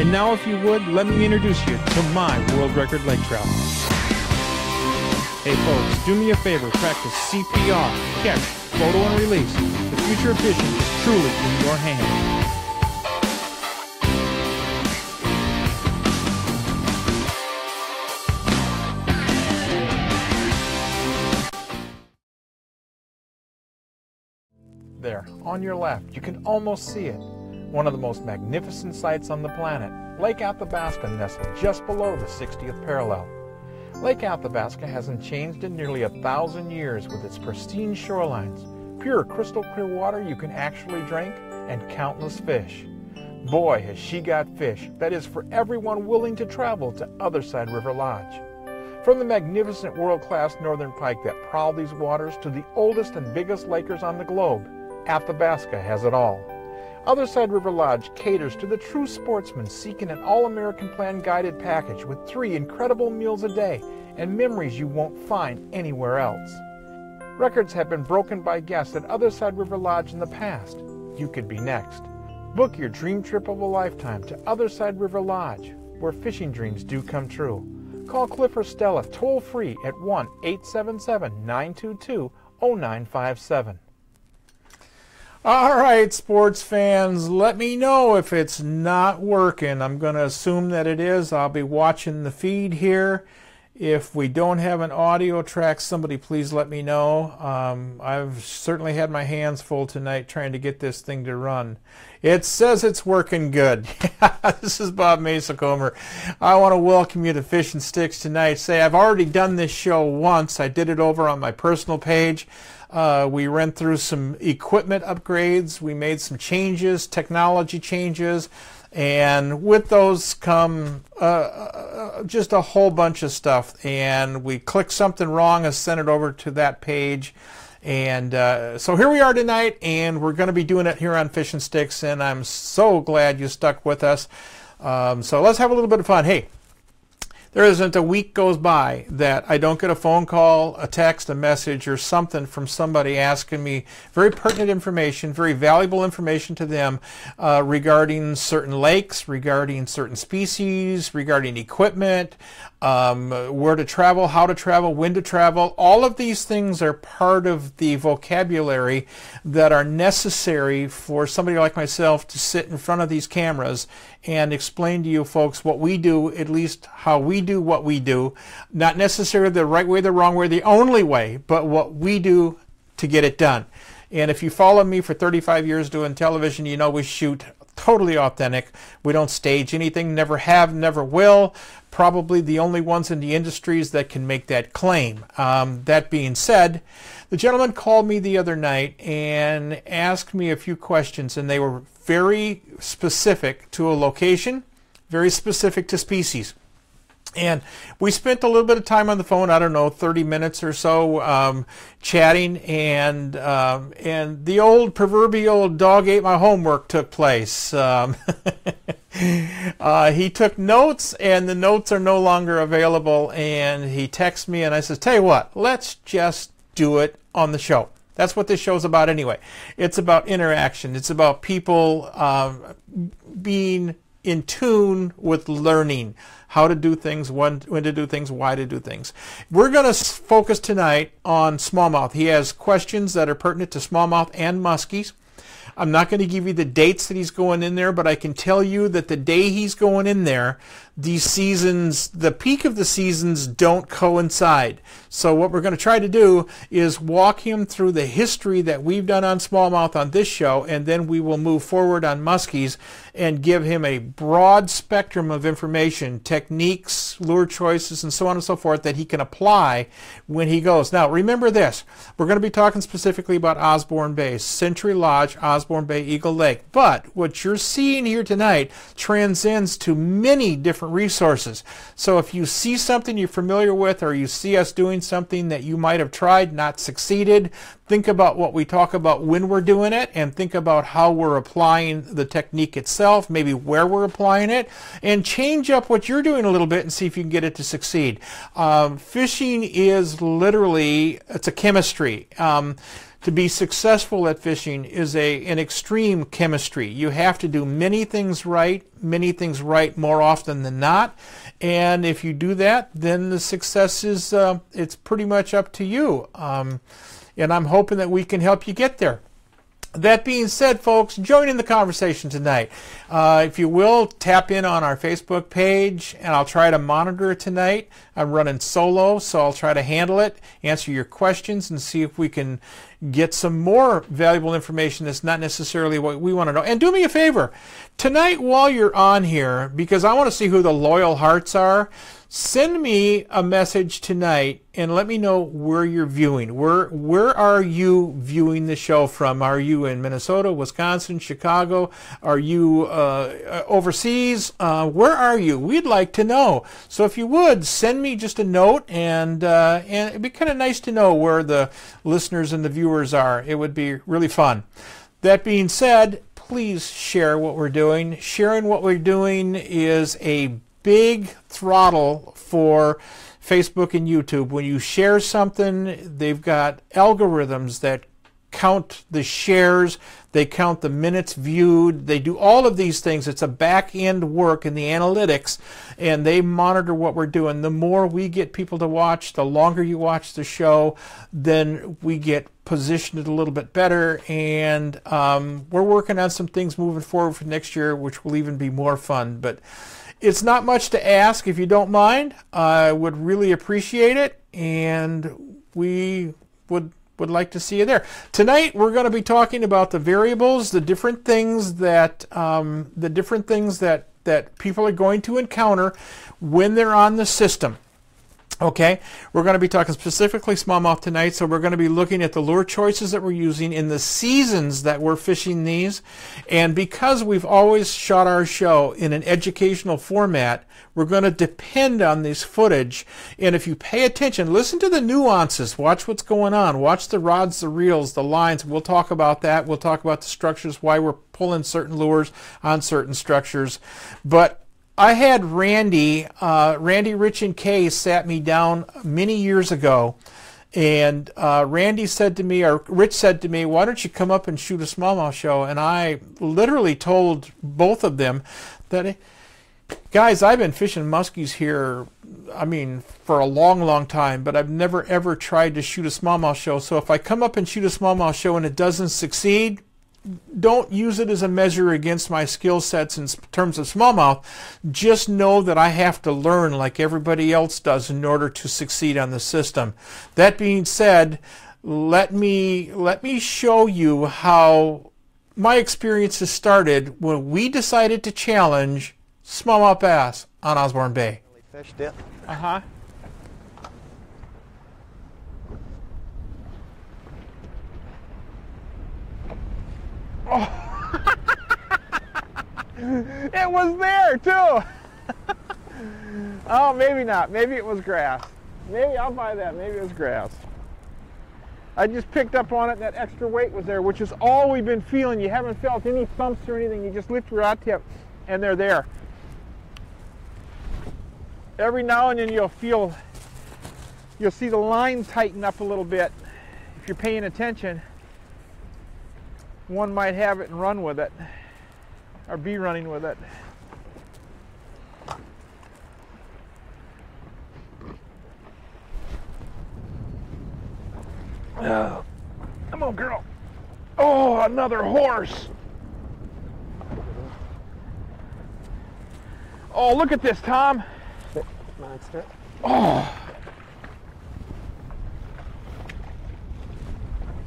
And now, if you would, let me introduce you to my world record lake trout. Hey folks, do me a favor, practice CPR, catch, photo, and release. The future of fishing is truly in your hands. There, on your left, you can almost see it. One of the most magnificent sights on the planet, Lake Athabasca nestled just below the 60th parallel. Lake Athabasca hasn't changed in nearly 1,000 years with its pristine shorelines, pure crystal clear water you can actually drink, and countless fish. Boy, has she got fish, that is for everyone willing to travel to Otherside River Lodge. From the magnificent world-class northern pike that prowl these waters to the oldest and biggest lakers on the globe, Athabasca has it all. Otherside River Lodge caters to the true sportsman seeking an all-American plan guided package with 3 incredible meals a day and memories you won't find anywhere else. Records have been broken by guests at Otherside River Lodge in the past. You could be next. Book your dream trip of a lifetime to Otherside River Lodge, where fishing dreams do come true. Call Cliff or Stella toll-free at 1-877-922-0957. All right, sports fans, let me know if it's not working. I'm going to assume that it is. I'll be watching the feed here. If we don't have an audio track, somebody please let me know. I've certainly had my hands full tonight trying to get this thing to run. It says it's working good. This is Bob Masacomer. I want to welcome you to Fish and Sticks tonight. Say, I've already done this show once. I did it over on my personal page. We ran through some equipment upgrades. We made some changes, technology changes. And with those come just a whole bunch of stuff. And we clicked something wrong and sent it over to that page. And so here we are tonight, and we're going to be doing it here on Fish and Sticks. And I'm so glad you stuck with us. So let's have a little bit of fun. Hey, there isn't a week goes by that I don't get a phone call, a text, a message, or something from somebody asking me very pertinent information, very valuable information to them regarding certain lakes, regarding certain species, regarding equipment, where to travel, how to travel, when to travel. All of these things are part of the vocabulary that are necessary for somebody like myself to sit in front of these cameras and explain to you folks what we do, at least how we do what we do. Not necessarily the right way, the wrong way, the only way, but what we do to get it done. And if you follow me for 35 years doing television, you know we shoot totally authentic. We don't stage anything, never have, never will. Probably the only ones in the industries that can make that claim. That being said, the gentleman called me the other night and asked me a few questions, and they were very specific to a location, very specific to species. And we spent a little bit of time on the phone, I don't know, 30 minutes or so, chatting, and the old proverbial dog ate my homework took place. He took notes, and the notes are no longer available, and he texted me, and I said, tell you what, let's just do it on the show. That's what this show's about anyway. It's about interaction. It's about people being in tune with learning how to do things, when to do things, why to do things. We're going to focus tonight on smallmouth. He has questions that are pertinent to smallmouth and muskies. I'm not going to give you the dates that he's going in there, but I can tell you that the day he's going in there, these seasons, the peak of the seasons don't coincide. So what we're going to try to do is walk him through the history that we've done on smallmouth on this show, and then we will move forward on muskies and give him a broad spectrum of information, techniques, lure choices, and so on and so forth that he can apply when he goes. Now, remember this. We're going to be talking specifically about Osborne Bay, Century Lodge, Osborne Bay, Eagle Lake. But what you're seeing here tonight transcends to many different resources. So if you see something you're familiar with, or you see us doing something that you might have tried, not succeeded, think about what we talk about when we're doing it, and think about how we're applying the technique itself, maybe where we're applying it, and change up what you're doing a little bit and see if you can get it to succeed. Fishing is literally, it's a chemistry. To be successful at fishing is an extreme chemistry. You have to do many things right more often than not. And if you do that, then the success is, it's pretty much up to you. And I'm hoping that we can help you get there. That being said, folks, join in the conversation tonight. If you will, tap in on our Facebook page, and I'll try to monitor it tonight. I'm running solo, so I'll try to handle it, answer your questions, and see if we can get some more valuable information that's not necessarily what we want to know. And do me a favor, tonight while you're on here, because I want to see who the loyal hearts are, send me a message tonight and let me know where you're viewing. Where are you viewing the show from? Are you in Minnesota, Wisconsin, Chicago? Are you overseas? Where are you? We'd like to know. So if you would, send me just a note, and it'd be kind of nice to know where the listeners and the viewers are. It would be really fun. That being said, please share what we're doing. Sharing what we're doing is a big throttle for Facebook and YouTube. When you share something, they've got algorithms that count the shares, they count the minutes viewed, they do all of these things. It's a back-end work in the analytics, and they monitor what we're doing. The more we get people to watch, the longer you watch the show, then we get positioned a little bit better, and we're working on some things moving forward for next year, which will even be more fun. But it's not much to ask. If you don't mind, I would really appreciate it, and we would like to see you there. Tonight we're going to be talking about the variables, the different things that that people are going to encounter when they're on the system. Okay, we're going to be talking specifically smallmouth tonight, so we're going to be looking at the lure choices that we're using in the seasons that we're fishing these. And because we've always shot our show in an educational format, we're going to depend on this footage. And if you pay attention, listen to the nuances, watch what's going on, watch the rods, the reels, the lines. We'll talk about that. We'll talk about the structures, why we're pulling certain lures on certain structures. But I had Randy Rich and Kay sat me down many years ago, and Randy said to me, or Rich said to me, why don't you come up and shoot a smallmouth show? And I literally told both of them that, guys, I've been fishing muskies here, I mean, for a long, long time, but I've never ever tried to shoot a smallmouth show. So if I come up and shoot a smallmouth show and it doesn't succeed, don't use it as a measure against my skill sets in terms of smallmouth. Just know that I have to learn like everybody else does in order to succeed on the system. That being said, let me show you how my experiences started when we decided to challenge smallmouth bass on Osborne Bay. Fished it. Uh-huh. Oh. It was there too. Oh, maybe not. Maybe it was grass. Maybe I'll buy that. Maybe it was grass. I just picked up on it, and that extra weight was there, which is all we've been feeling. You haven't felt any thumps or anything. You just lift your rod tip, and they're there. Every now and then you'll see the line tighten up a little bit. If you're paying attention, one might have it and run with it, or be running with it. Oh, come on, girl. Oh, another horse. Oh, look at this, Tom. Monster. Oh.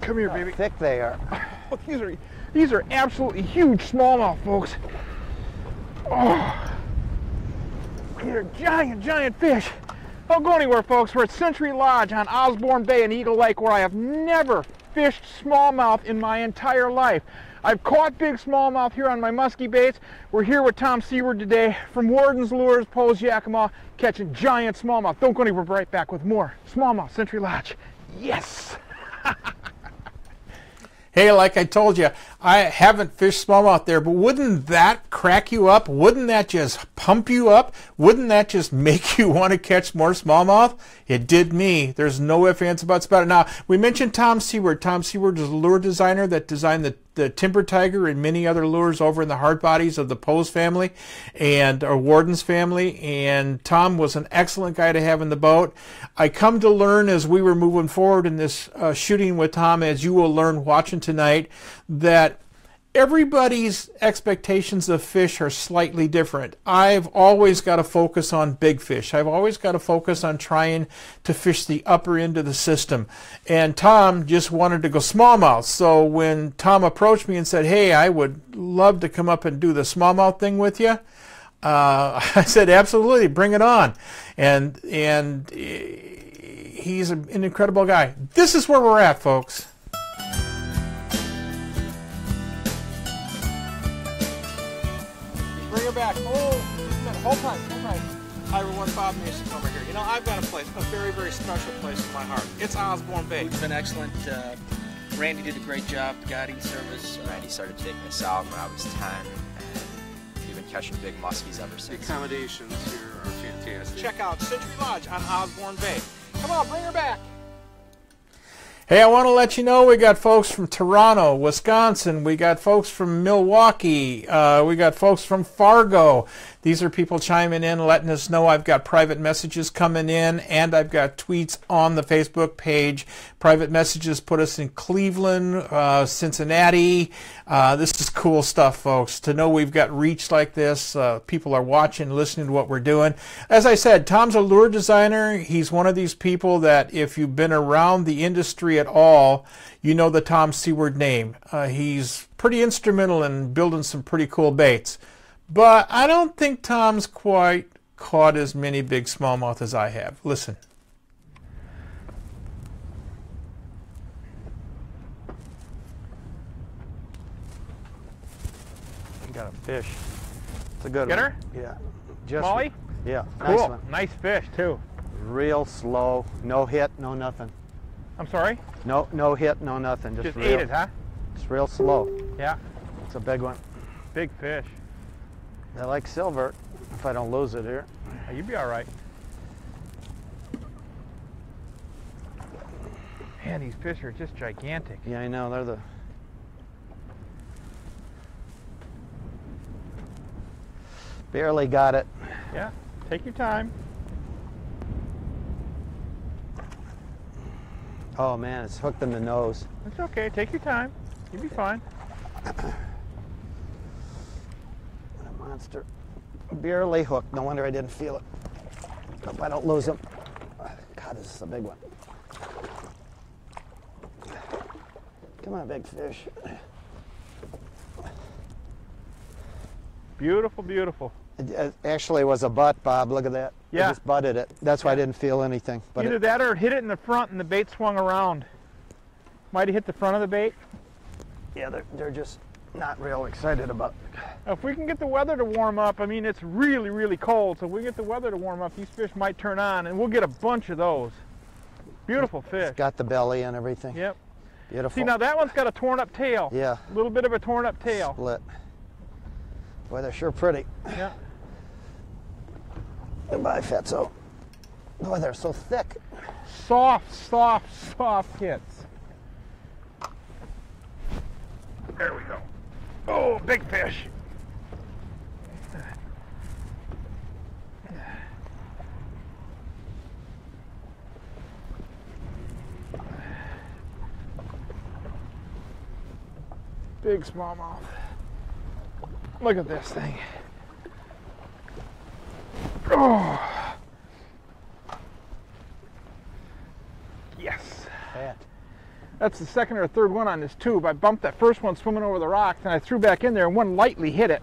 Come here, baby. How thick they are. Oh, these are absolutely huge smallmouth, folks. Oh, these are giant fish. Don't go anywhere, folks. We're at Century Lodge on Osborne Bay in Eagle Lake, where I have never fished smallmouth in my entire life. I've caught big smallmouth here on my muskie baits. We're here with Tom Seward today from Warden's Lures, Poe's Yakima, catching giant smallmouth. Don't go anywhere. We're right back with more smallmouth, Century Lodge. Yes! Hey, like I told you, I haven't fished smallmouth there, but wouldn't that crack you up? Wouldn't that just pump you up? Wouldn't that just make you want to catch more smallmouth? It did me. There's no ifs, ands, buts about it. Now, we mentioned Tom Seward. Tom Seward is a lure designer that designed the Timber Tiger and many other lures over in the hard bodies of the Poe's family and Warden's family. And Tom was an excellent guy to have in the boat. I come to learn as we were moving forward in this shooting with Tom, as you will learn watching tonight, that everybody's expectations of fish are slightly different. I've always got to focus on big fish. I've always got to focus on trying to fish the upper end of the system. And Tom just wanted to go smallmouth. So when Tom approached me and said, hey, I would love to come up and do the smallmouth thing with you, I said, absolutely, bring it on. And he's an incredible guy. This is where we're at, folks. Bring her back. Oh, just a minute. Hold tight. Hi, everyone. Bob Mason over here. You know, I've got a place, a very, very special place in my heart. It's Osborne Bay. It's been excellent. Randy did a great job guiding service. Randy started taking us out when I was 10, and we've been catching big muskies ever The since. accommodations here are fantastic. Check out Century Lodge on Osborne Bay. Come on, bring her back. Hey, I want to let you know we got folks from Toronto, Wisconsin. We got folks from Milwaukee. We got folks from Fargo. These are people chiming in, letting us know. I've got private messages coming in, and I've got tweets on the Facebook page. Private messages put us in Cleveland, Cincinnati. This is cool stuff, folks. To know we've got reach like this, people are watching, listening to what we're doing. As I said, Tom's a lure designer. He's one of these people that if you've been around the industry at all, you know the Tom Seward name. He's pretty instrumental in building some pretty cool baits. But I don't think Tom's quite caught as many big smallmouth as I have. Listen. You got a fish. It's a good Get one. her? Yeah. Just Molly? Yeah. Cool. Nice one. Nice fish, too. Real slow. No hit, no nothing. I'm sorry? No hit, no nothing. Just real, ate it, huh? It's real slow. Yeah. It's a big one. Big fish. I like silver if I don't lose it here. Oh, you'd be all right. Man, these fish are just gigantic. Yeah, I know. They're the... Barely got it. Yeah. Take your time. Oh, man, it's hooked in the nose. It's okay. Take your time. You'll be fine. What a monster. Barely hooked. No wonder I didn't feel it. Hope I don't lose him. God, this is a big one. Come on, big fish. Beautiful, beautiful. It actually was a butt, Bob. Look at that. Yeah. I just butted it. That's why I didn't feel anything. But Either that or it hit it in the front and the bait swung around. Might have hit the front of the bait. yeah, they're just not real excited about it. If we can get the weather to warm up, I mean, it's really, really cold, so if we get the weather to warm up, these fish might turn on, and we'll get a bunch of those. Beautiful fish. It's got the belly and everything. Yep. Beautiful. See, now that one's got a torn up tail. Yeah. A little bit of a torn up tail. Split. Boy, they're sure pretty. Yeah. Goodbye, Fetzo. Boy, they're so thick. Soft, soft, soft hits. There we go. Oh, big fish. Big smallmouth. Look at this thing. Oh. Yes. Fat. That's the second or third one on this tube. I bumped that first one swimming over the rocks, and I threw back in there, and one lightly hit it.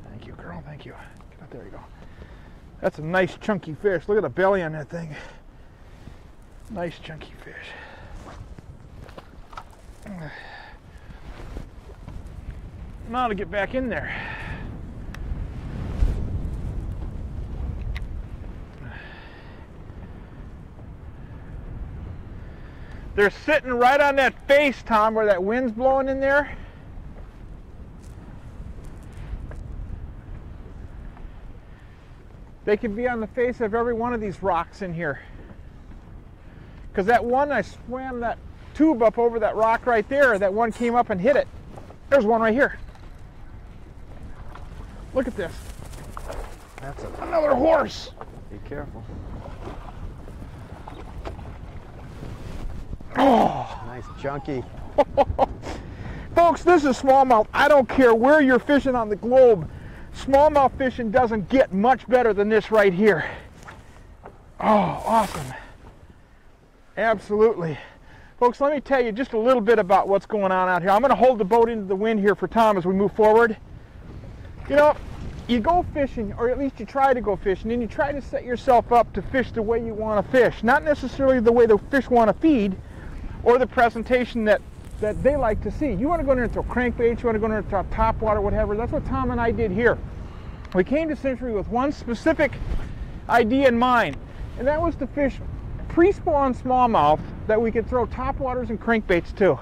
Thank you, girl. Thank you. Get up, there you go. That's a nice chunky fish. Look at the belly on that thing. Nice chunky fish. Now to get back in there. They're sitting right on that face, Tom, where that wind's blowing in there. They could be on the face of every one of these rocks in here. Because that one, I swam that tube up over that rock right there, that one came up and hit it. There's one right here. Look at this. That's Another horse. Be careful. Oh. Nice junkie. Folks, this is smallmouth. I don't care where you're fishing on the globe. Smallmouth fishing doesn't get much better than this right here. Oh, awesome. Absolutely. Folks, let me tell you just a little bit about what's going on out here. I'm going to hold the boat into the wind here for Tom as we move forward. You know, you go fishing, or at least you try to go fishing, and you try to set yourself up to fish the way you want to fish. Not necessarily the way the fish want to feed, or the presentation that they like to see. You want to go in there and throw crankbaits, you want to go in there and throw top water, whatever. That's what Tom and I did here. We came to Century with one specific idea in mind, and that was to fish pre-spawn smallmouth that we could throw top waters and crankbaits to.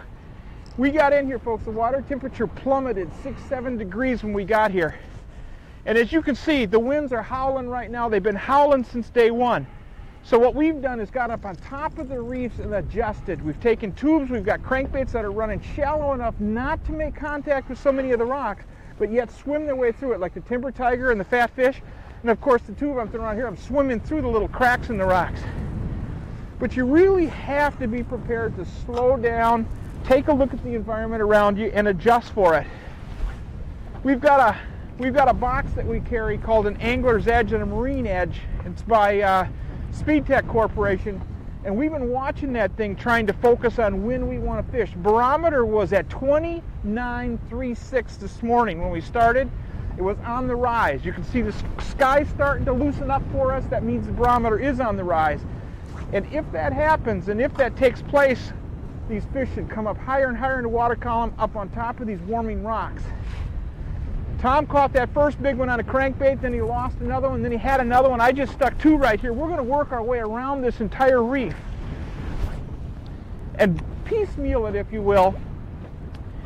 We got in here, folks, the water temperature plummeted 6-7 degrees when we got here. And as you can see, the winds are howling right now. They've been howling since day one. So what we've done is got up on top of the reefs and adjusted. We've taken tubes, we've got crankbaits that are running shallow enough not to make contact with so many of the rocks, but yet swim their way through it, like the timber tiger and the fat fish. And of course the tube I'm throwing around here, I'm swimming through the little cracks in the rocks. But you really have to be prepared to slow down, take a look at the environment around you, and adjust for it. We've got a box that we carry called an Angler's Edge and a Marine Edge. It's by Speed Tech Corporation, and we've been watching that thing trying to focus on when we want to fish. Barometer was at 29.36 this morning when we started. It was on the rise. You can see the sky starting to loosen up for us. That means the barometer is on the rise. And if that happens, and if that takes place, these fish should come up higher and higher in the water column up on top of these warming rocks. Tom caught that first big one on a crankbait, then he lost another one, then he had another one. I just stuck two right here. We're going to work our way around this entire reef and piecemeal it, if you will,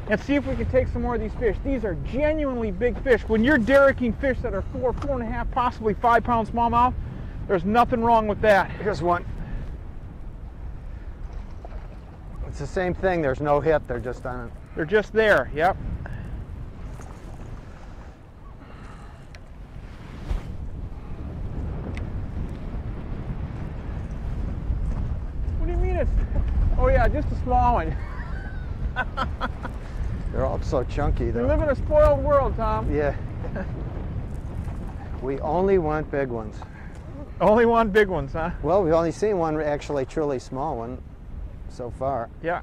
and see if we can take some more of these fish. These are genuinely big fish. When you're derricking fish that are 4.5, possibly 5 pound smallmouth, there's nothing wrong with that. Here's one. It's the same thing. There's no hit. They're just on it. They're just there. Yep. What do you mean it's... Oh yeah, just a small one. They're all so chunky, though. We live in a spoiled world, Tom. Yeah. We only want big ones. Only one big ones, huh? Well, we've only seen one actually truly small one so far. Yeah.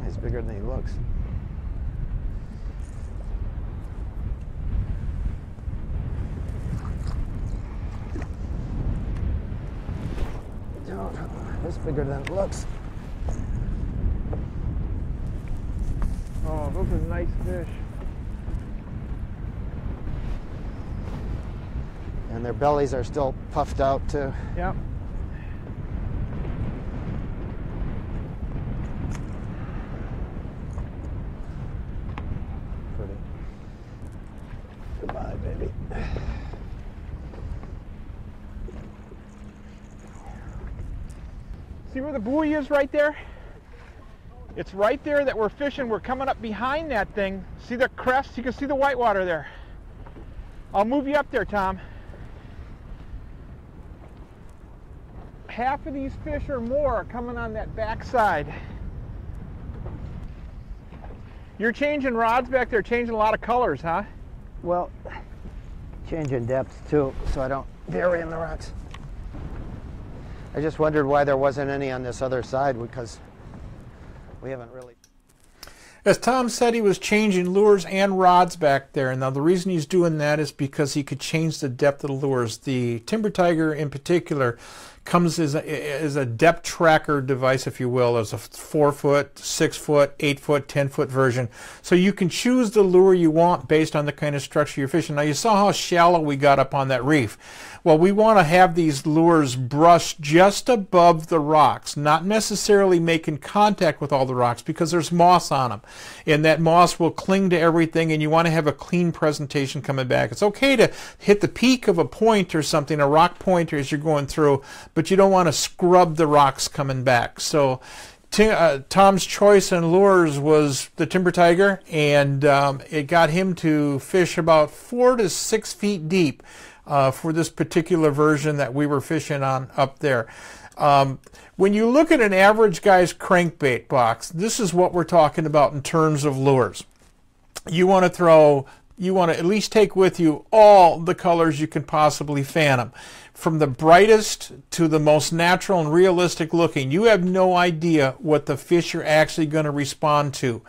He's bigger than he looks. It's bigger than it looks. Oh, those are nice fish. And their bellies are still puffed out too. Yep. Pretty. Goodbye, baby. See where the buoy is right there? It's right there that we're fishing. We're coming up behind that thing. See the crest? You can see the whitewater there. I'll move you up there, Tom. Half of these fish or more are coming on that back side. You're changing rods back there, changing a lot of colors, huh? Well, changing depth too, so I don't vary in the rocks. I just wondered why there wasn't any on this other side, because we haven't really... As Tom said, he was changing lures and rods back there. Now, the reason he's doing that is because he could change the depth of the lures. The Timber Tiger, in particular, comes as a depth tracker device, if you will, as a 4-foot, 6-foot, 8-foot, 10-foot version. So you can choose the lure you want based on the kind of structure you're fishing. Now you saw how shallow we got up on that reef. Well, we want to have these lures brushed just above the rocks, not necessarily making contact with all the rocks, because there's moss on them, and that moss will cling to everything, and you want to have a clean presentation coming back. It's okay to hit the peak of a point or something, a rock point, as you're going through, but you don't want to scrub the rocks coming back. So Tom's choice in lures was the Timber Tiger, and it got him to fish about 4 to 6 feet deep for this particular version that we were fishing on up there. When you look at an average guy's crankbait box, this is what we're talking about in terms of lures. You want to at least take with you all the colors you can possibly fathom. From the brightest to the most natural and realistic looking. You have no idea what the fish are actually going to respond to.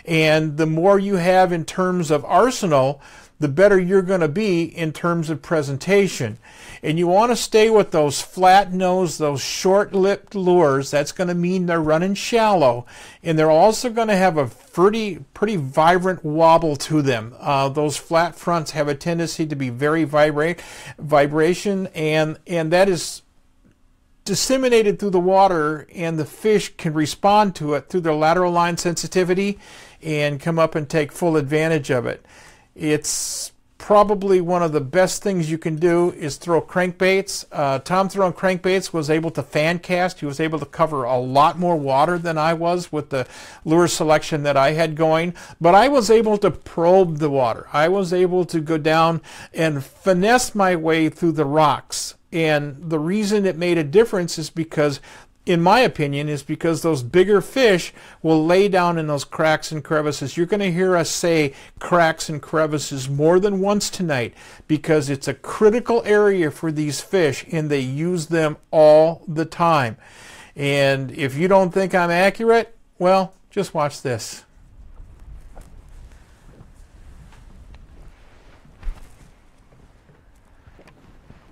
And the more you have in terms of arsenal, the better you're going to be in terms of presentation. And you want to stay with those flat nose, those short-lipped lures. That's going to mean they're running shallow. And they're also going to have a pretty vibrant wobble to them. Those flat fronts have a tendency to be very vibration, and that is disseminated through the water, and the fish can respond to it through their lateral line sensitivity and come up and take full advantage of it. It's probably one of the best things you can do is throw crankbaits. Tom throwing crankbaits was able to fan cast. He was able to cover a lot more water than I was with the lure selection that I had going. But I was able to probe the water. I was able to go down and finesse my way through the rocks. And the reason it made a difference is because, in my opinion, is because those bigger fish will lay down in those cracks and crevices. You're going to hear us say cracks and crevices more than once tonight, because it's a critical area for these fish, and they use them all the time. And if you don't think I'm accurate, well, just watch this.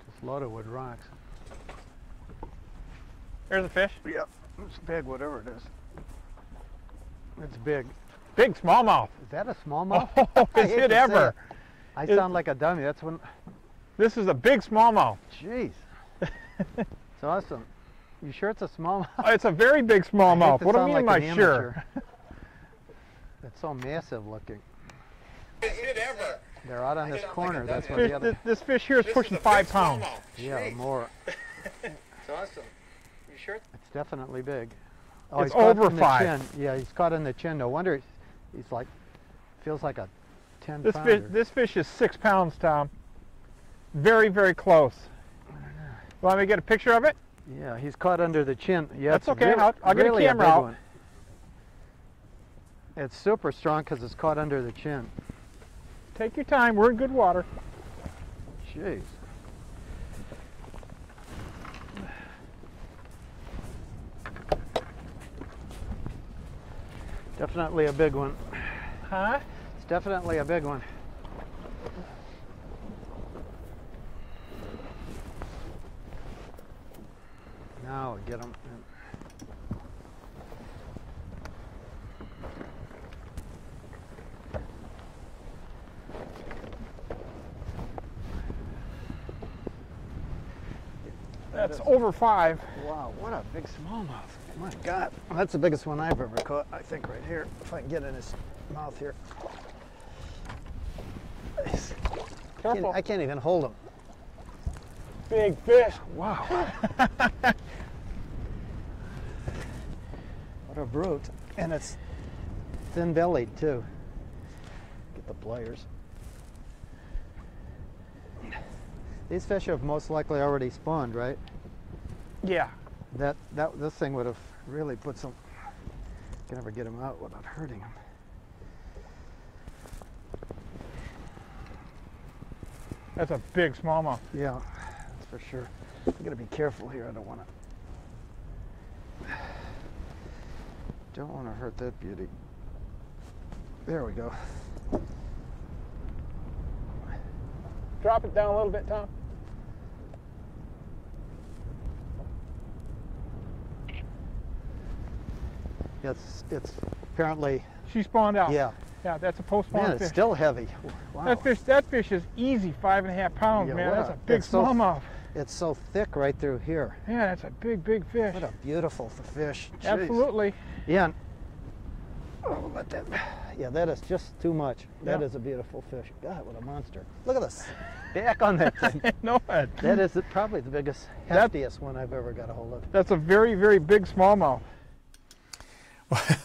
It's loaded with rocks. There's a fish. Yep, it's big, whatever it is. It's big. Big smallmouth. Is that a smallmouth? Oh, is it ever? I sound like a dummy. That's when. This is a big smallmouth. Jeez. It's awesome. You sure it's a smallmouth? It's a very big smallmouth. What do you mean, like am I sure? It's so massive looking. Is it ever? They're out on this corner. That's why Fish, the other. this fish here is pushing 5 pounds. Yeah, more. It's awesome. You sure? It's definitely big. Oh, It's he's caught over in the 5. Chin. Yeah, he's caught in the chin. No wonder he's like, feels like a 10-pounder. This fish is 6 pounds, Tom. Very, very close. Want me to get a picture of it? Yeah, he's caught under the chin. Yeah, That's it's okay. Really, I'll get really a camera big out. one. It's super strong because it's caught under the chin. Take your time. We're in good water. Jeez. Definitely a big one. Huh? It's definitely a big one. Now get him. That's over 5. Wow, what a big smallmouth. My God. Well, that's the biggest one I've ever caught, I think, right here. If I can get in his mouth here. Careful. I can't even hold him. Big fish. Wow. What a brute. And it's thin-bellied, too. Get the pliers. These fish have most likely already spawned, right? Yeah. This thing would have really put some. Can never get him out without hurting him. That's a big smallmouth. Yeah, that's for sure. I gotta be careful here. I don't want to hurt that beauty. There we go. Drop it down a little bit, Tom. It's apparently, She spawned out. yeah. Yeah, that's a post-spawn Man, fish. it's still heavy. Wow. That fish is easy 5.5 pounds, Yeah, man. what That's a- a big it's so- smallmouth. It's so thick right through here. Yeah, that's a big, big fish. What a beautiful fish. Jeez. Absolutely. Yeah. Oh, let that. Yeah, that is just too much. That Yeah. is a beautiful fish. God, what a monster. Look at this. Back on that thing. No, That is probably the biggest, heftiest one I've ever got a hold of. that's a very, very big smallmouth.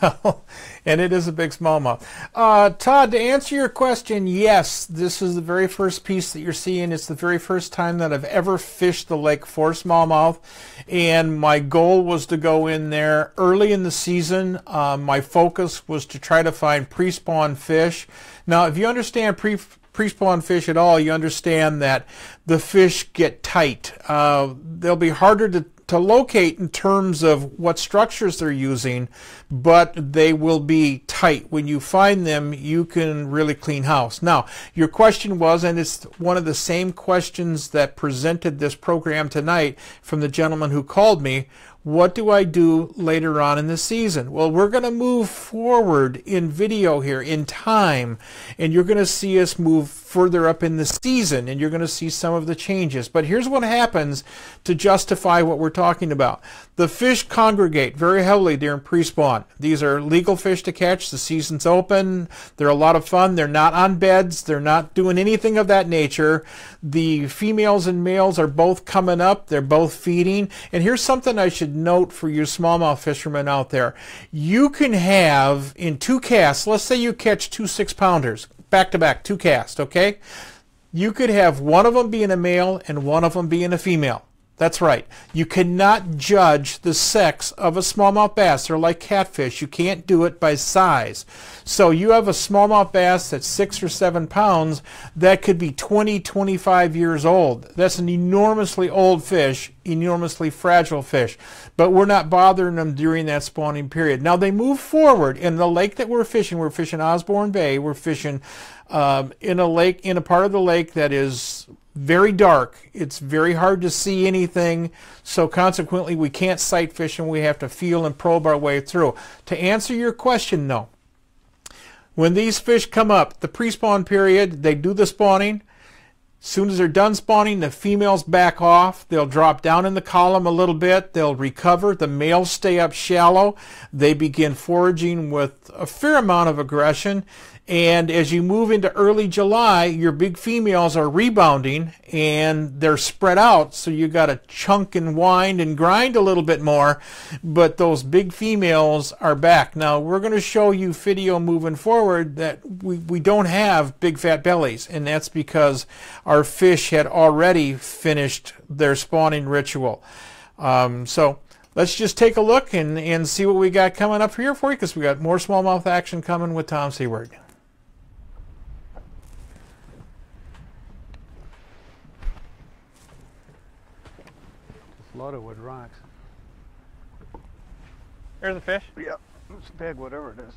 Well, and it is a big smallmouth. Todd, to answer your question, yes, this is the very first piece that you're seeing. It's the very first time that I've ever fished the lake for smallmouth, and my goal was to go in there early in the season. My focus was to try to find pre-spawn fish. Now, if you understand pre-spawn fish at all, you understand that the fish get tight. They'll be harder to locate in terms of what structures they're using, but they will be tight. When you find them, you can really clean house. Now, your question was, and it's one of the same questions that presented this program tonight from the gentleman who called me, what do I do later on in the season? Well, we're going to move forward in video here in time, and you're going to see us move further up in the season, and you're going to see some of the changes. But here's what happens to justify what we're talking about. The fish congregate very heavily during pre-spawn. These are legal fish to catch. The season's open. They're a lot of fun. They're not on beds. They're not doing anything of that nature. The females and males are both coming up. They're both feeding. And here's something I should note for you smallmouth fishermen out there. You can have in 2 casts, let's say you catch 2 6-pounders, back to back, 2 casts, okay? You could have one of them being a male and one of them being a female. That's right. You cannot judge the sex of a smallmouth bass. They're like catfish. You can't do it by size. So you have a smallmouth bass that's 6 or 7 pounds that could be 20, 25 years old. That's an enormously old fish, enormously fragile fish. But we're not bothering them during that spawning period. Now they move forward. In the lake that we're fishing Osborne Bay. We're fishing in a lake, in a part of the lake that is very dark. It's very hard to see anything, so consequently we can't sight fish and we have to feel and probe our way through. To answer your question, though, when these fish come up, the pre-spawn period, they do the spawning. As soon as they're done spawning, the females back off. They'll drop down in the column a little bit. They'll recover. The males stay up shallow. They begin foraging with a fair amount of aggression. And as you move into early July, your big females are rebounding and they're spread out. So you got to chunk and wind and grind a little bit more. But those big females are back. Now, we're going to show you video moving forward that we don't have big fat bellies. And that's because our fish had already finished their spawning ritual. So let's just take a look and see what we got coming up here for you, because we got more smallmouth action coming with Tom Seaward. Loaded with rocks. There's a fish. Yeah, it's big, whatever it is.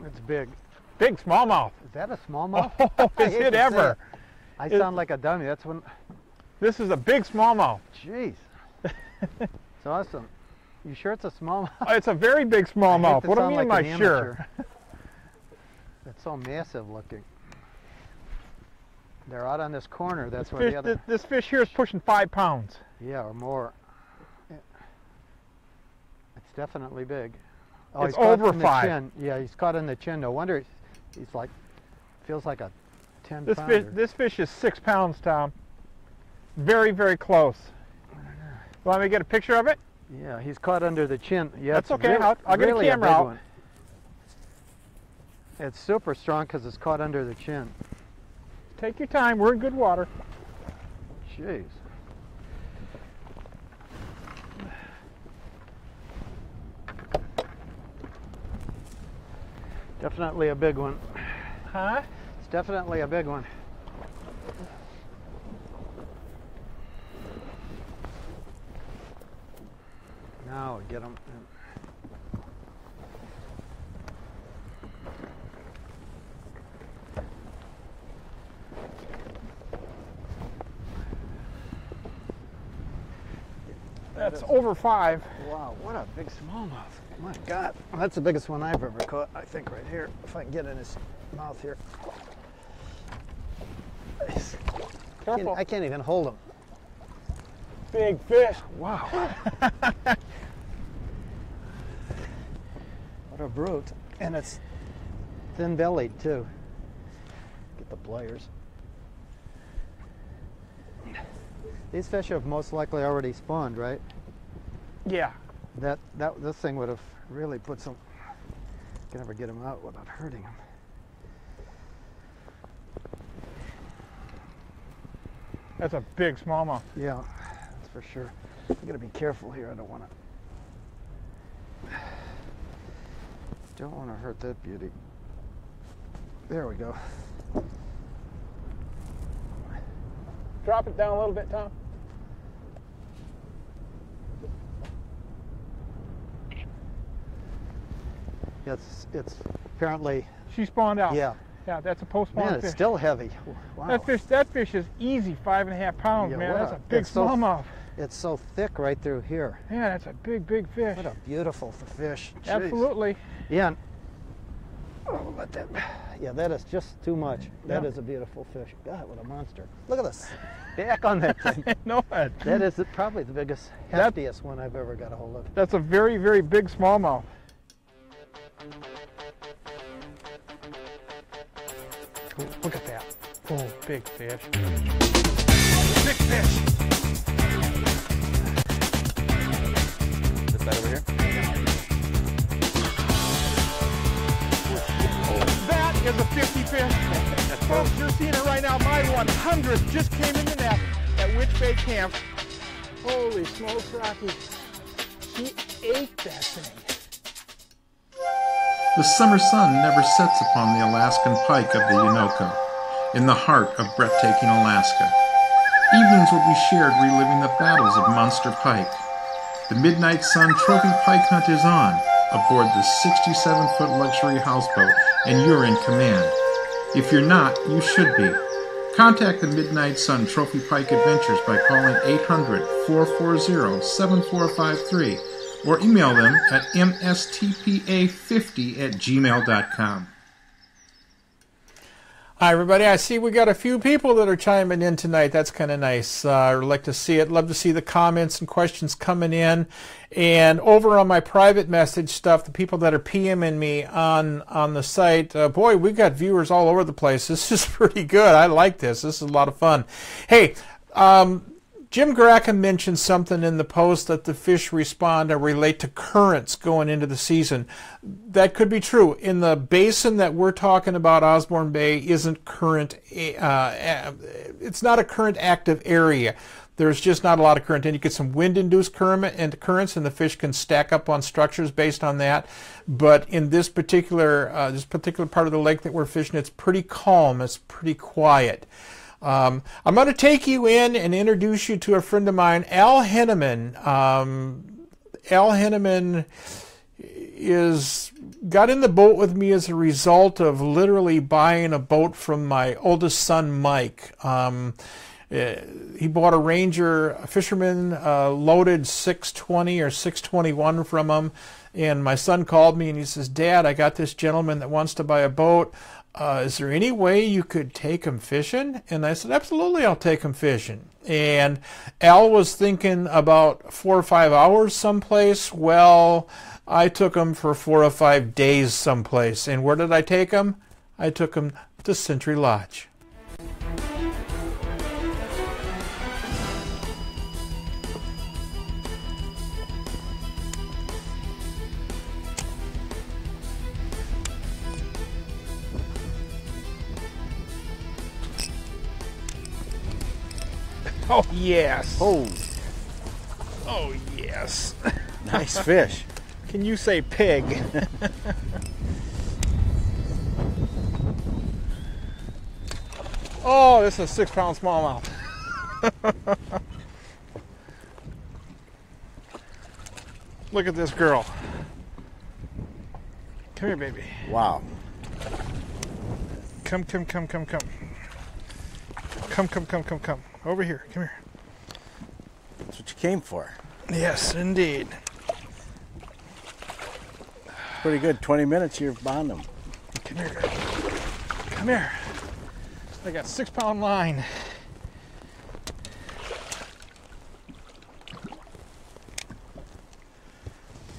It's big. Big smallmouth. Is that a smallmouth? Oh, I is hate it to say ever? it. I sound like a dummy. That's when. This is a big smallmouth. Jeez. It's awesome. You sure it's a smallmouth? Oh, it's a very big smallmouth. What do you mean like by sure? It's so massive looking. They're out on this corner. That's where the other. This fish here is pushing 5 pounds. Yeah, or more. Yeah. It's definitely big. Oh, It's he's caught over in the 5. chin. Yeah, he's caught in the chin. No wonder he's like, feels like a 10-pounder. This fish is 6 pounds, Tom. Very, very close. Want me to get a picture of it? Yeah, he's caught under the chin. Yeah, That's it's okay. Really, I'll get really a camera big out. one. It's super strong because it's caught under the chin. Take your time. We're in good water. Jeez. Definitely a big one. Huh? It's definitely a big one. Now get him. That's over 5. Wow, what a big smallmouth. My God. Well, that's the biggest one I've ever caught, I think, right here. If I can get in his mouth here. Careful. I can't even hold him. Big fish. Wow. What a brute. And it's thin-bellied, too. Get the pliers. These fish have most likely already spawned, right? Yeah. This thing would have really put some. You can never get them out without hurting them. That's a big smallmouth. Yeah, that's for sure. I gotta be careful here. I don't want to hurt that beauty. There we go. Drop it down a little bit, Tom. It's apparently. She spawned out. Yeah. Yeah, that's a post-spawn Man, fish. it's still heavy. Wow. That fish is easy 5.5 pounds, Yeah, man. what That's a- a big it's so- smallmouth. It's so thick right through here. Yeah, that's a big, big fish. What a beautiful fish. Jeez. Absolutely. Yeah. Oh, but that. Yeah, that is just too much. That Yeah. is a beautiful fish. God, what a monster. Look at this back on that thing. No, That is probably the biggest, heftiest one I've ever got a hold of. that's a very, very big smallmouth. Oh, look at that. Oh, big fish. Big fish. This side over here? That is a 50 fish. Folks, you're seeing it right now. My 100th just came in the net at Witch Bay Camp. Holy smokes, Rocky. She ate that thing. The summer sun never sets upon the Alaskan pike of the Unoco, in the heart of breathtaking Alaska. Evenings will be shared reliving the battles of Monster Pike. The Midnight Sun Trophy Pike Hunt is on, aboard the 67-foot luxury houseboat, and you're in command. If you're not, you should be. Contact the Midnight Sun Trophy Pike Adventures by calling 800-440-7453 or email them at mstpa50@gmail.com. Hi, everybody. I see we got a few people that are chiming in tonight. That's kind of nice. I'd like to see it. Love to see the comments and questions coming in. And over on my private message stuff, the people that are PMing me on the site, boy, we got viewers all over the place. This is pretty good. I like this. This is a lot of fun. Hey, Jim Grackham mentioned something in the post that the fish respond or relate to currents going into the season. That could be true. In the basin that we're talking about, Osborne Bay isn't current. It's not a current active area. There's just not a lot of current, and you get some wind-induced currents, and the fish can stack up on structures based on that. But in this particular part of the lake that we're fishing, it's pretty calm. It's pretty quiet. I'm going to take you in and introduce you to a friend of mine, Al Henneman. Al Henneman got in the boat with me as a result of literally buying a boat from my oldest son, Mike. He bought a Ranger, a fisherman loaded 620 or 621 from him, and my son called me and he says, "Dad, I got this gentleman that wants to buy a boat. Is there any way you could take him fishing?" And I said, "Absolutely, I'll take him fishing." And Al was thinking about 4 or 5 hours someplace. Well, I took him for 4 or 5 days someplace. And where did I take him? I took him to Century Lodge. Oh, yes. Oh, Oh, yes. nice fish. Can you say pig? Oh, this is a 6-pound smallmouth. Look at this girl. Come here, baby. Wow. Come. Come. Over here. Come here. That's what you came for. Yes, indeed. Pretty good. 20 minutes, you're on them. Come here. Come here. I got 6-pound line.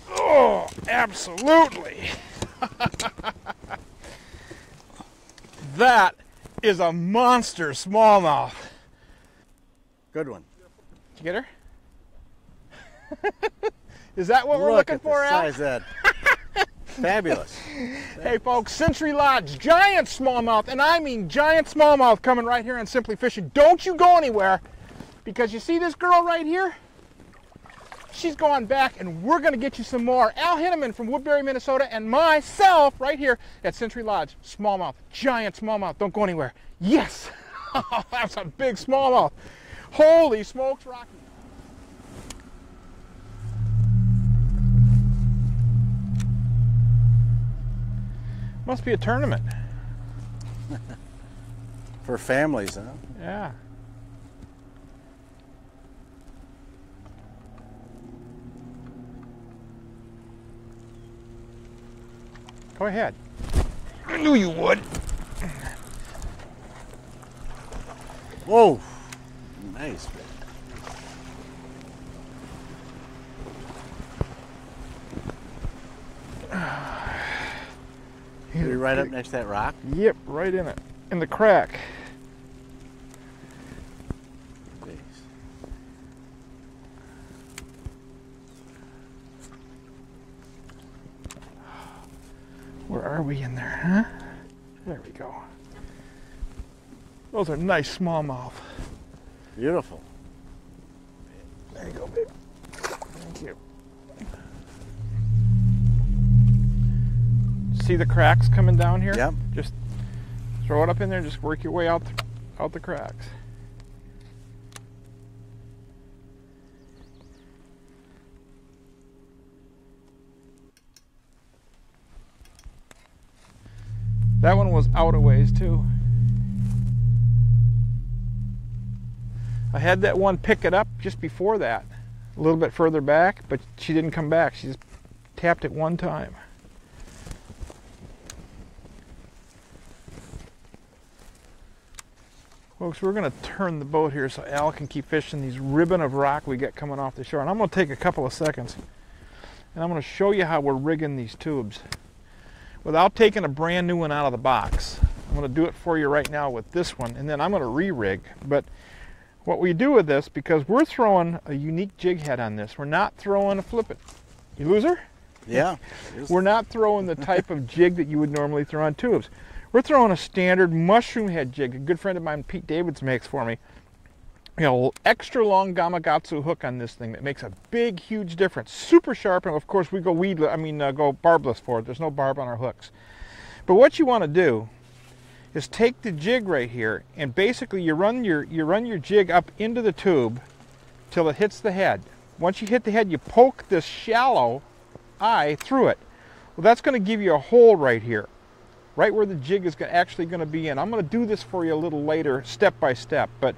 Oh, absolutely. That is a monster smallmouth. Good one. Did you get her? Is that what we're looking for, Al? Look at the size of that. Fabulous. Hey folks, Century Lodge, giant smallmouth, and I mean giant smallmouth coming right here on Simply Fishing. Don't you go anywhere, because you see this girl right here? She's going back, and we're going to get you some more. Al Hinneman from Woodbury, Minnesota, and myself right here at Century Lodge. Smallmouth, giant smallmouth. Don't go anywhere. Yes! That's a big smallmouth. Holy smokes, Rocky. Must be a tournament. For families, huh? Yeah. Go ahead. I knew you would. Whoa. Nice. You're right up next to that rock? Yep, right in it. In the crack. Jeez. Where are we in there, huh? There we go. Those are nice smallmouth. Beautiful. There you go, babe. Thank you. See the cracks coming down here? Yep. Just throw it up in there and just work your way out the cracks. That one was out a ways too. I had that one pick it up just before that, a little bit further back, but she didn't come back. She just tapped it one time. Folks, we're going to turn the boat here so Al can keep fishing these ribbon of rock we get coming off the shore. And I'm going to take a couple of seconds and I'm going to show you how we're rigging these tubes without taking a brand new one out of the box. I'm going to do it for you right now with this one, and then I'm going to re-rig. But what we do with this, because we're throwing a unique jig head on this, we're not throwing a flip it. You loser? Yeah. We're not throwing the type of jig that you would normally throw on tubes. We're throwing a standard mushroom head jig. A good friend of mine, Pete Davids, makes for me. You know, extra long Gamakatsu hook on this thing that makes a big, huge difference. Super sharp, and of course we go go barbless for it. There's no barb on our hooks. But what you want to do is take the jig right here, and basically you run your jig up into the tube till it hits the head. Once you hit the head, you poke this shallow eye through it. Well, that's going to give you a hole right here, right where the jig is actually going to be in. I'm going to do this for you a little later, step by step, but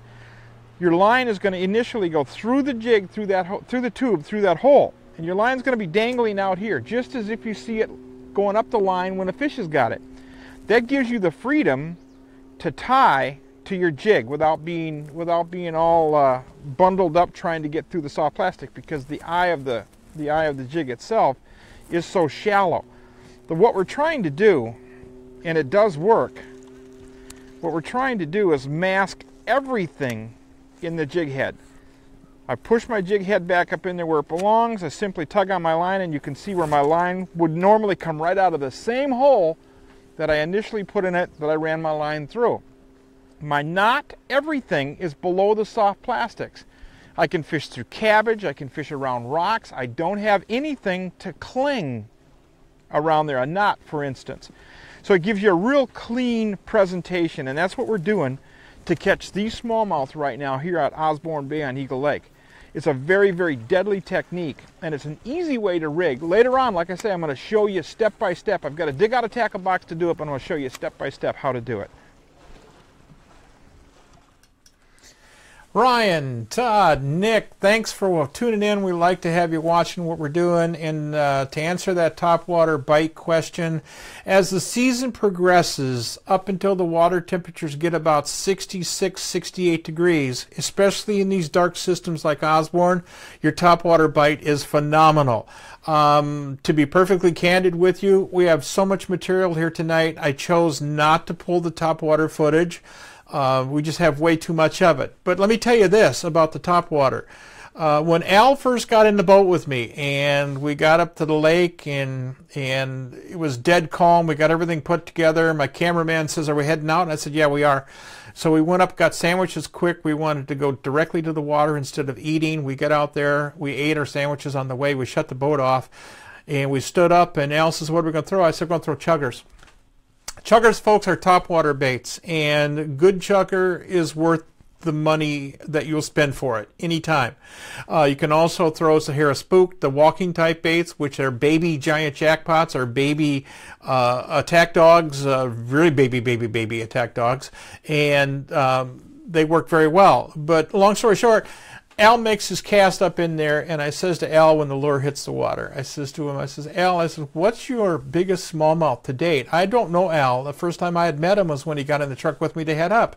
your line is going to initially go through the jig, through the tube, through that hole, and your line's going to be dangling out here, just as if you see it going up the line when a fish has got it. That gives you the freedom to tie to your jig without being all bundled up trying to get through the soft plastic, because the eye of the jig itself is so shallow. But what we're trying to do, and it does work, what we're trying to do is mask everything in the jig head. I push my jig head back up in there where it belongs. I simply tug on my line, and you can see where my line would normally come right out of the same hole that I initially put in it, that I ran my line through. Not everything is below the soft plastics. I can fish through cabbage, I can fish around rocks. I don't have anything to cling around there, a knot for instance. So it gives you a real clean presentation, and that's what we're doing to catch these smallmouth right now here at Osborne Bay on Eagle Lake. It's a very, very deadly technique, and it's an easy way to rig. Later on, like I say, I'm going to show you step by step. I've got to dig out a tackle box to do it, but I'm going to show you step by step how to do it. Ryan, Todd, Nick, thanks for tuning in. We like to have you watching what we're doing. And to answer that topwater bite question, as the season progresses, up until the water temperatures get about 66, 68 degrees, especially in these dark systems like Osborne, your topwater bite is phenomenal. To be perfectly candid with you, we have so much material here tonight. I chose not to pull the topwater footage. We just have way too much of it. But let me tell you this about the topwater. When Al first got in the boat with me and we got up to the lake and it was dead calm, we got everything put together. My cameraman says, "Are we heading out?" And I said, "Yeah, we are." So we went up, got sandwiches quick. We wanted to go directly to the water instead of eating. We got out there, we ate our sandwiches on the way, we shut the boat off, and we stood up, and Al says, "What are we going to throw?" I said, "We're going to throw chuggers." Chuggers, folks, are topwater baits, and good chugger is worth the money that you'll spend for it anytime. You can also throw Sahara Spook, the walking type baits, which are baby giant jackpots or baby attack dogs, really baby attack dogs, and they work very well. But long story short, Al makes his cast up in there, and I says to Al when the lure hits the water, I says to him, I says, "Al," I says, "what's your biggest smallmouth to date?" I don't know Al. The first time I had met him was when he got in the truck with me to head up.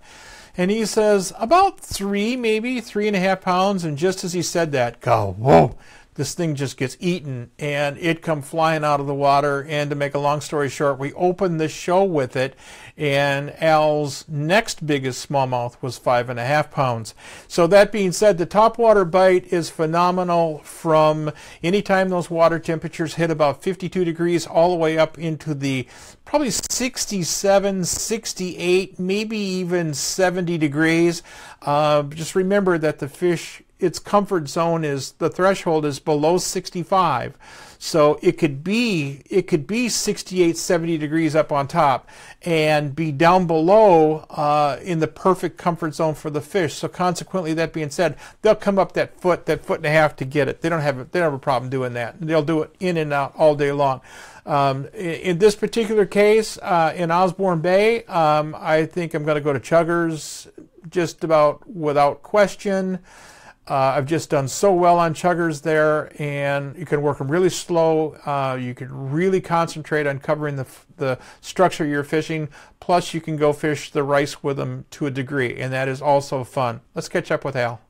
And he says, "About 3, maybe 3.5 pounds." And just as he said that, go, whoa, this thing just gets eaten, and it come flying out of the water. And to make a long story short, we opened the show with it, and Al's next biggest smallmouth was 5.5 pounds. So that being said, the topwater bite is phenomenal from anytime those water temperatures hit about 52 degrees all the way up into the probably 67, 68, maybe even 70 degrees. Just remember that the fish, its comfort zone is, the threshold is below 65. So it could be 68, 70 degrees up on top and be down below in the perfect comfort zone for the fish. So consequently, that being said, they'll come up that foot and a half to get it. They don't have a problem doing that. They'll do it in and out all day long. In this particular case, in Osborne Bay, I think I'm going to go to chuggers just about without question. I've just done so well on chuggers there, and you can work them really slow. You can really concentrate on covering the structure you're fishing. Plus, you can go fish the rice with them to a degree, and that is also fun. Let's catch up with Al.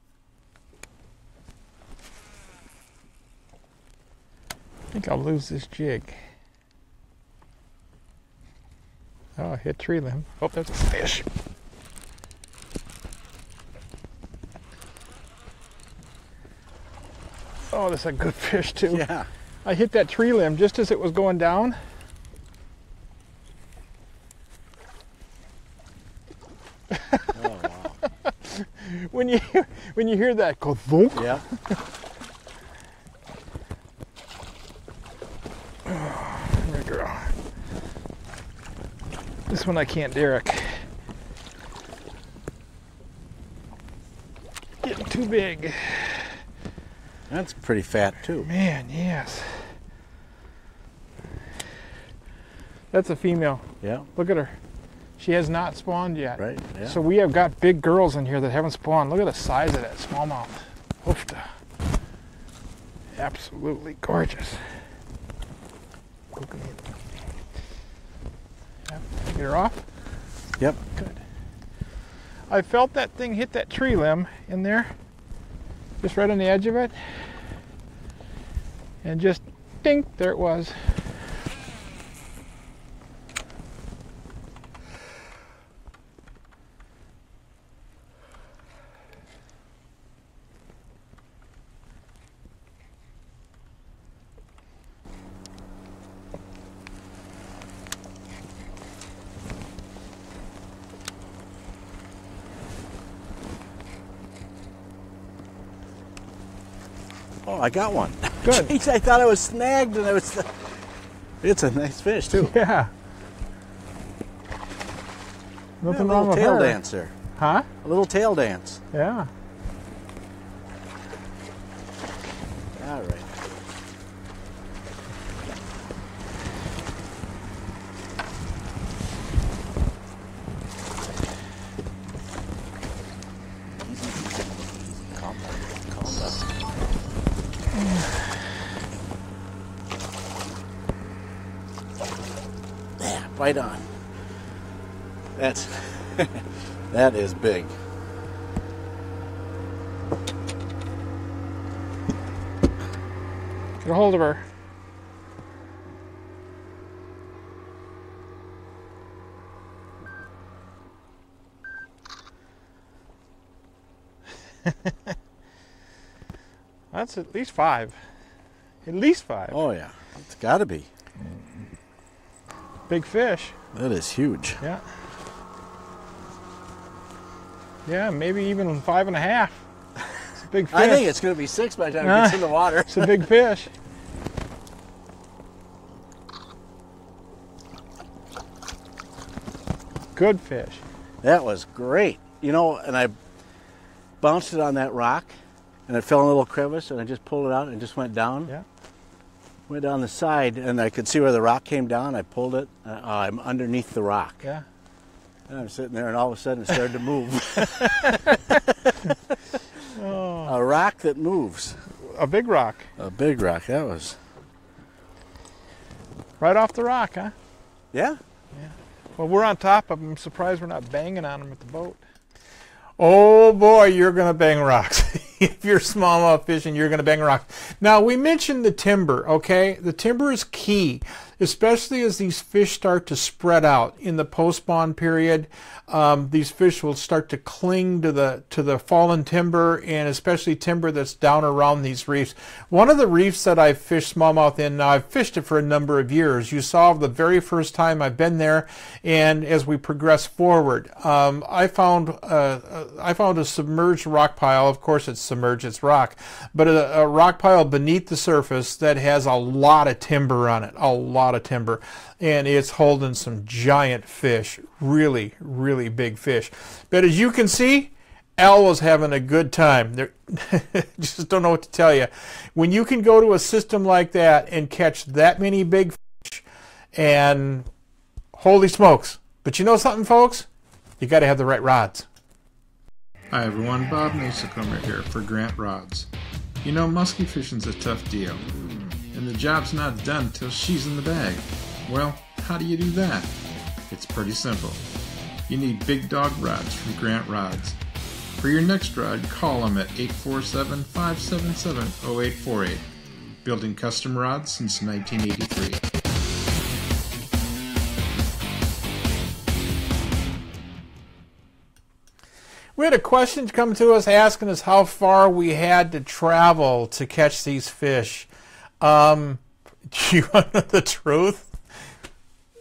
I think I'll lose this jig. Oh, I hit tree limb. Oh, there's a fish. Oh, that's a good fish too. Yeah. I hit that tree limb just as it was going down. Oh, wow. when you hear that go thunk. Yeah. There we go. This one I can't derrick. Getting too big. That's pretty fat too. Man, yes. That's a female. Yeah. Look at her. She has not spawned yet. Right. Yeah. So we have got big girls in here that haven't spawned. Look at the size of that smallmouth. Oofta. Absolutely gorgeous. Yep. Get her off? Yep. Good. I felt that thing hit that tree limb in there. Just right on the edge of it. And just ding, there it was. Oh, I got one. Good. Jeez, I thought I was snagged, and it's a nice fish too. Yeah. A Nothing little wrong with tail her. dance there. Huh? A little tail dance. Yeah. All right. Right on. That's that is big. Get a hold of her. That's at least 5. At least 5. Oh yeah, it's got to be. Big fish. That is huge. Yeah. Yeah, maybe even 5.5. It's a big fish. I think it's going to be 6 by the time it gets in the water. It's a big fish. Good fish. That was great. You know, and I bounced it on that rock, and it fell in a little crevice, and I just pulled it out and it just went down. Yeah. Went down the side, and I could see where the rock came down. I pulled it. I'm underneath the rock. Yeah. And I'm sitting there, and all of a sudden it started to move. Oh. A rock that moves. A big rock. A big rock. That was. Right off the rock, huh? Yeah. Well, we're on top of them. I'm surprised we're not banging on them at the boat. Oh boy, you're going to bang rocks. If you're smallmouth fishing, you're going to bang rocks. Now, we mentioned the timber, okay? The timber is key, especially as these fish start to spread out in the post-spawn period. These fish will start to cling to the fallen timber, and especially timber that's down around these reefs. One of the reefs that I've fished smallmouth in, now I've fished it for a number of years. You saw the very first time I've been there, and as we progress forward, I found a submerged rock pile. Of course, it's submerged, it's rock, but a rock pile beneath the surface that has a lot of timber on it, a lot of timber, and it's holding some giant fish, really, really big fish. But as you can see, Al was having a good time. Just don't know what to tell you. When you can go to a system like that and catch that many big fish, and holy smokes. But you know something, folks? You got to have the right rods. Hi everyone, Bob.m here for Grant Rods. You know, musky fishing's a tough deal, and the job's not done till she's in the bag. Well, how do you do that? It's pretty simple. You need big dog rods from Grant Rods. For your next rod, call them at 847-577-0848. Building custom rods since 1983. We had a question come to us asking us how far we had to travel to catch these fish. Do you want to know the truth?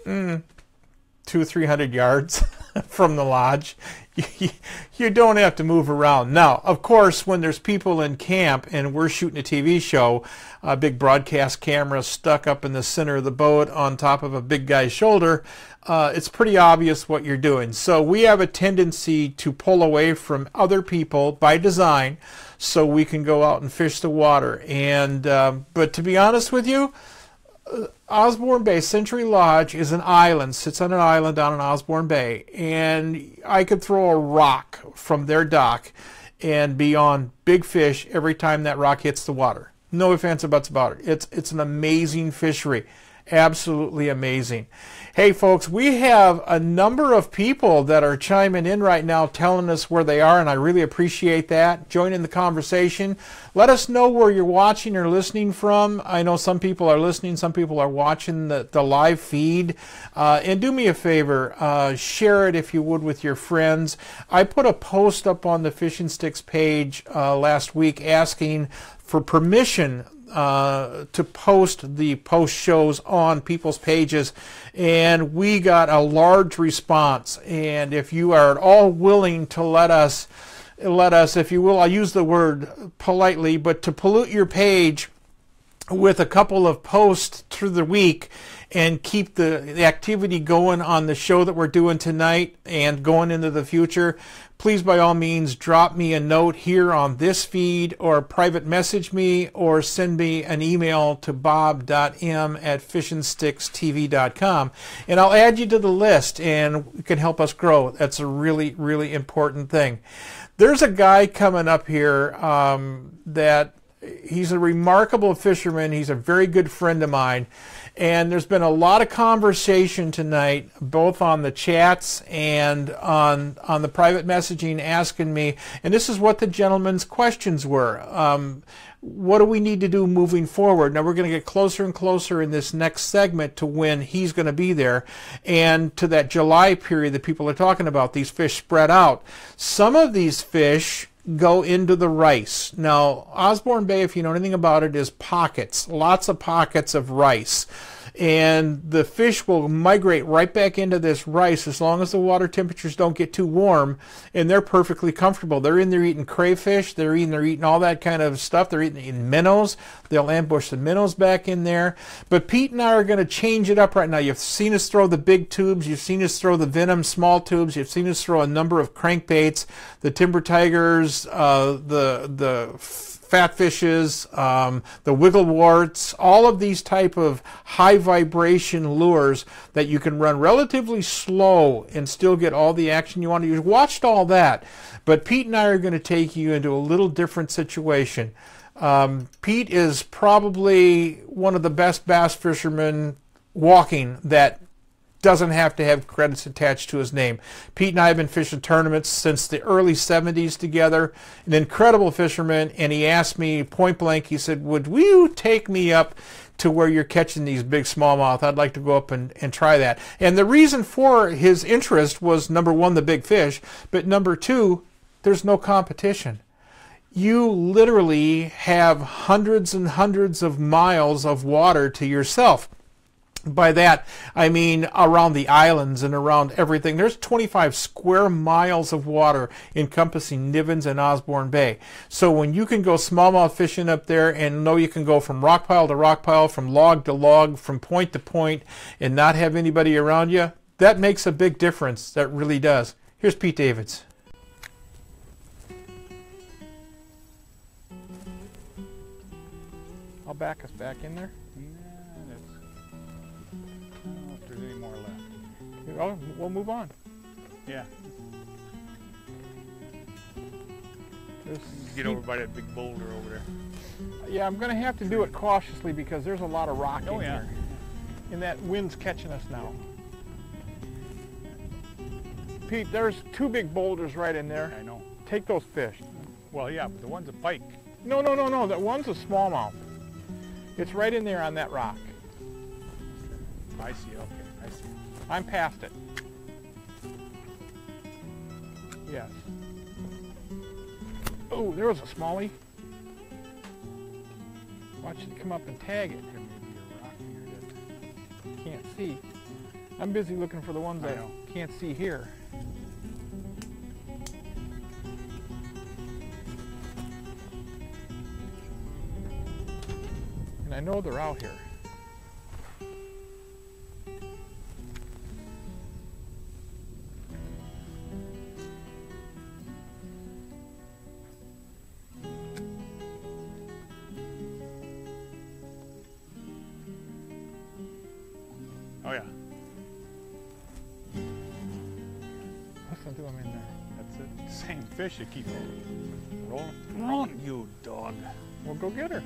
200-300 yards from the lodge. You don't have to move around. Now, of course, when there's people in camp and we're shooting a TV show, a big broadcast camera stuck up in the center of the boat on top of a big guy's shoulder, it's pretty obvious what you're doing. So we have a tendency to pull away from other people by design so we can go out and fish the water. And but to be honest with you, Osborne Bay Century Lodge is an island, sits on an island down in Osborne Bay, and I could throw a rock from their dock and be on big fish every time that rock hits the water. No ifs, ands, or buts about it. It's an amazing fishery. Absolutely amazing. Hey folks, we have a number of people that are chiming in right now telling us where they are, and I really appreciate that. Join in the conversation. Let us know where you're watching or listening from. I know some people are listening, some people are watching the live feed. And do me a favor, share it if you would with your friends. I put a post up on the Fish and Sticks page last week asking for permission to post the post shows on people's pages, and we got a large response. And if you are at all willing to let us, if you will, I'll use the word politely, but to pollute your page with a couple of posts through the week and keep the activity going on the show that we're doing tonight and going into the future, please by all means drop me a note here on this feed or private message me or send me an email to Bob.m at FishnStixTV.com, and I'll add you to the list and you can help us grow. That's a really, really important thing. There's a guy coming up here that he's a remarkable fisherman. He's a very good friend of mine. And there's been a lot of conversation tonight, both on the chats and on the private messaging, asking me, and this is what the gentleman's questions were. What do we need to do moving forward? Now, we're going to get closer and closer in this next segment to when he's going to be there and to that July period that people are talking about, these fish spread out. Some of these fish go into the rice. Now, Osborne Bay, if you know anything about it, is pockets, lots of pockets of rice. And the fish will migrate right back into this rice as long as the water temperatures don't get too warm, and they're perfectly comfortable. They're in there eating crayfish, they're eating all that kind of stuff. They're eating minnows. They'll ambush the minnows back in there. But Pete and I are going to change it up right now. You've seen us throw the big tubes. You've seen us throw the venom small tubes. You've seen us throw a number of crankbaits, the timber tigers, the fat fishes, the wiggleworts, all of these type of high vibration lures that you can run relatively slow and still get all the action you want to use. Watched all that, but Pete and I are going to take you into a little different situation. Pete is probably one of the best bass fishermen walking that doesn't have to have credits attached to his name. Pete and I have been fishing tournaments since the early 70s together. An incredible fisherman, and he asked me point blank, he said, would you take me up to where you're catching these big smallmouth? I'd like to go up and try that. And the reason for his interest was, number one, the big fish, but number two, there's no competition. You literally have hundreds and hundreds of miles of water to yourself. By that, I mean around the islands and around everything. There's 25 square miles of water encompassing Nivens and Osborne Bay. So when you can go smallmouth fishing up there and know you can go from rock pile to rock pile, from log to log, from point to point, and not have anybody around you, that makes a big difference. That really does. Here's Pete Davids. I'll back us back in there. Any more left? Oh, we'll move on. Yeah. There's Get over by that big boulder over there. Yeah, I'm going to have to do it cautiously because there's a lot of rock in yeah. here. And that wind's catching us now. Pete, there's two big boulders right in there. I know. Take those fish. Well, yeah, but the one's a pike. No. That one's a smallmouth. It's right in there on that rock. I see, okay, I see. I'm past it. Yes. Oh, there was a smallie. Watch it come up and tag it. There may be a rock here that Can't see. I'm busy looking for the ones I I know. can't see here. And I know they're out here. Oh yeah, Listen to them in there. that's it. Same fish that keep rolling. You dog. We'll go get her.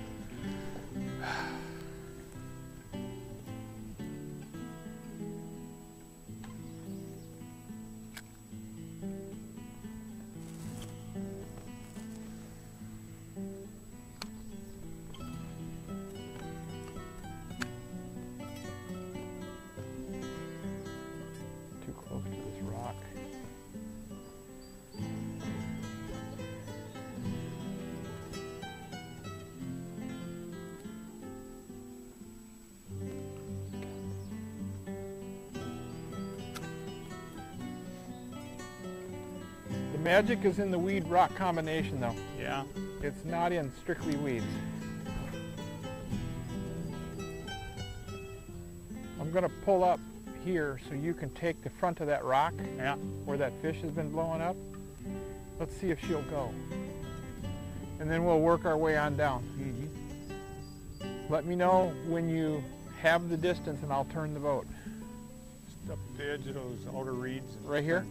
Too close to this rock. The magic is in the weed rock combination though. Yeah. It's not in strictly weeds. I'm going to pull up here so you can take the front of that rock Yeah. where that fish has been blowing up. Let's see if she'll go. And then we'll work our way on down. Mm-hmm. Let me know when you have the distance and I'll turn the boat. Just up the edge of those outer reeds. And Right here?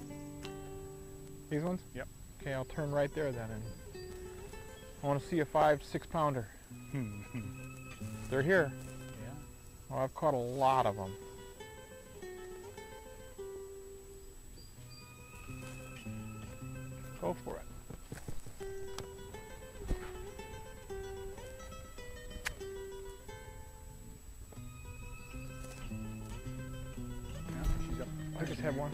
These ones? Yep. Okay, I'll turn right there then. And I want to see a 5-6 pounder. They're here. Yeah. Oh, I've caught a lot of them. Go for it. Yeah, she's up. I just had one.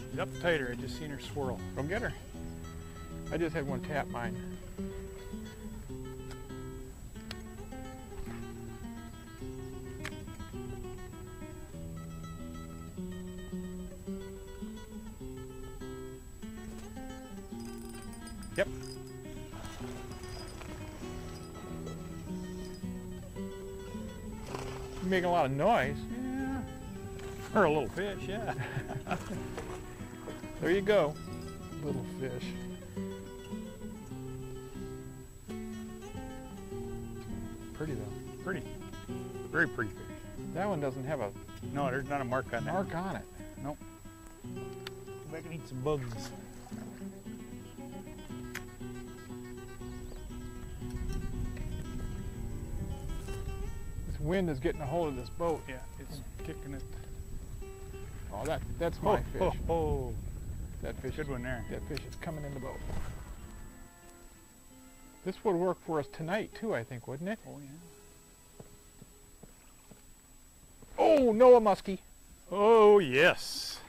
She's up tighter. I just seen her swirl. Go get her. I just had one tap mine. Yep. You're making a lot of noise. Yeah. For a little fish, yeah. There you go. Little fish. Pretty though. Pretty. Very pretty fish. That one doesn't have a No, there's not a mark on that. mark on it. Nope. Go back and eat some bugs. This wind is getting a hold of this boat. Yeah, it's kicking it. Oh, that's my fish. Oh, That fish. good one there. That fish is coming in the boat. This would work for us tonight too, I think, wouldn't it? Oh, yeah. Oh, Noah Muskie. Oh, yes.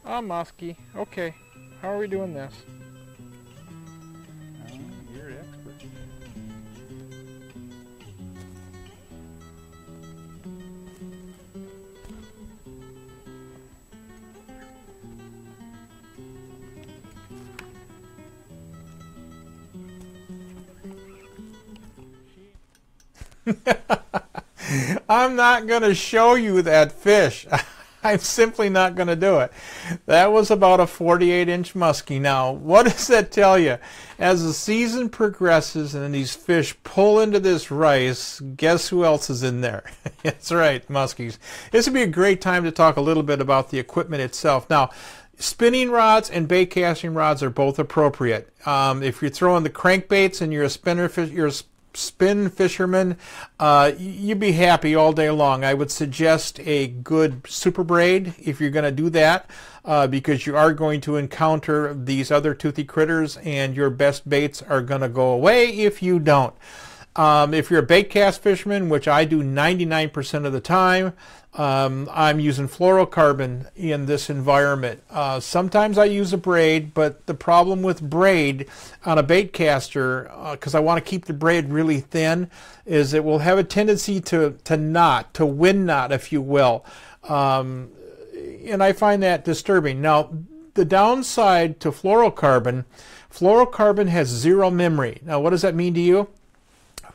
Ah, Muskie. Okay. How are we doing this? You're the expert. I'm not going to show you that fish. I'm simply not going to do it. That was about a 48-inch muskie. Now, what does that tell you? As the season progresses and these fish pull into this rice, guess who else is in there? That's right, muskies. This would be a great time to talk a little bit about the equipment itself. Now, spinning rods and bait casting rods are both appropriate. If you're throwing the crankbaits and you're a spin fisherman, you'd be happy all day long. I would suggest a good super braid if you're going to do that, because you are going to encounter these other toothy critters and your best baits are going to go away if you don't. If you're a bait cast fisherman, which I do 99% of the time, I'm using fluorocarbon in this environment. Sometimes I use a braid, but the problem with braid on a bait caster, because I want to keep the braid really thin, is it will have a tendency to knot, to wind knot, if you will. And I find that disturbing. Now, the downside to fluorocarbon has zero memory. Now, what does that mean to you?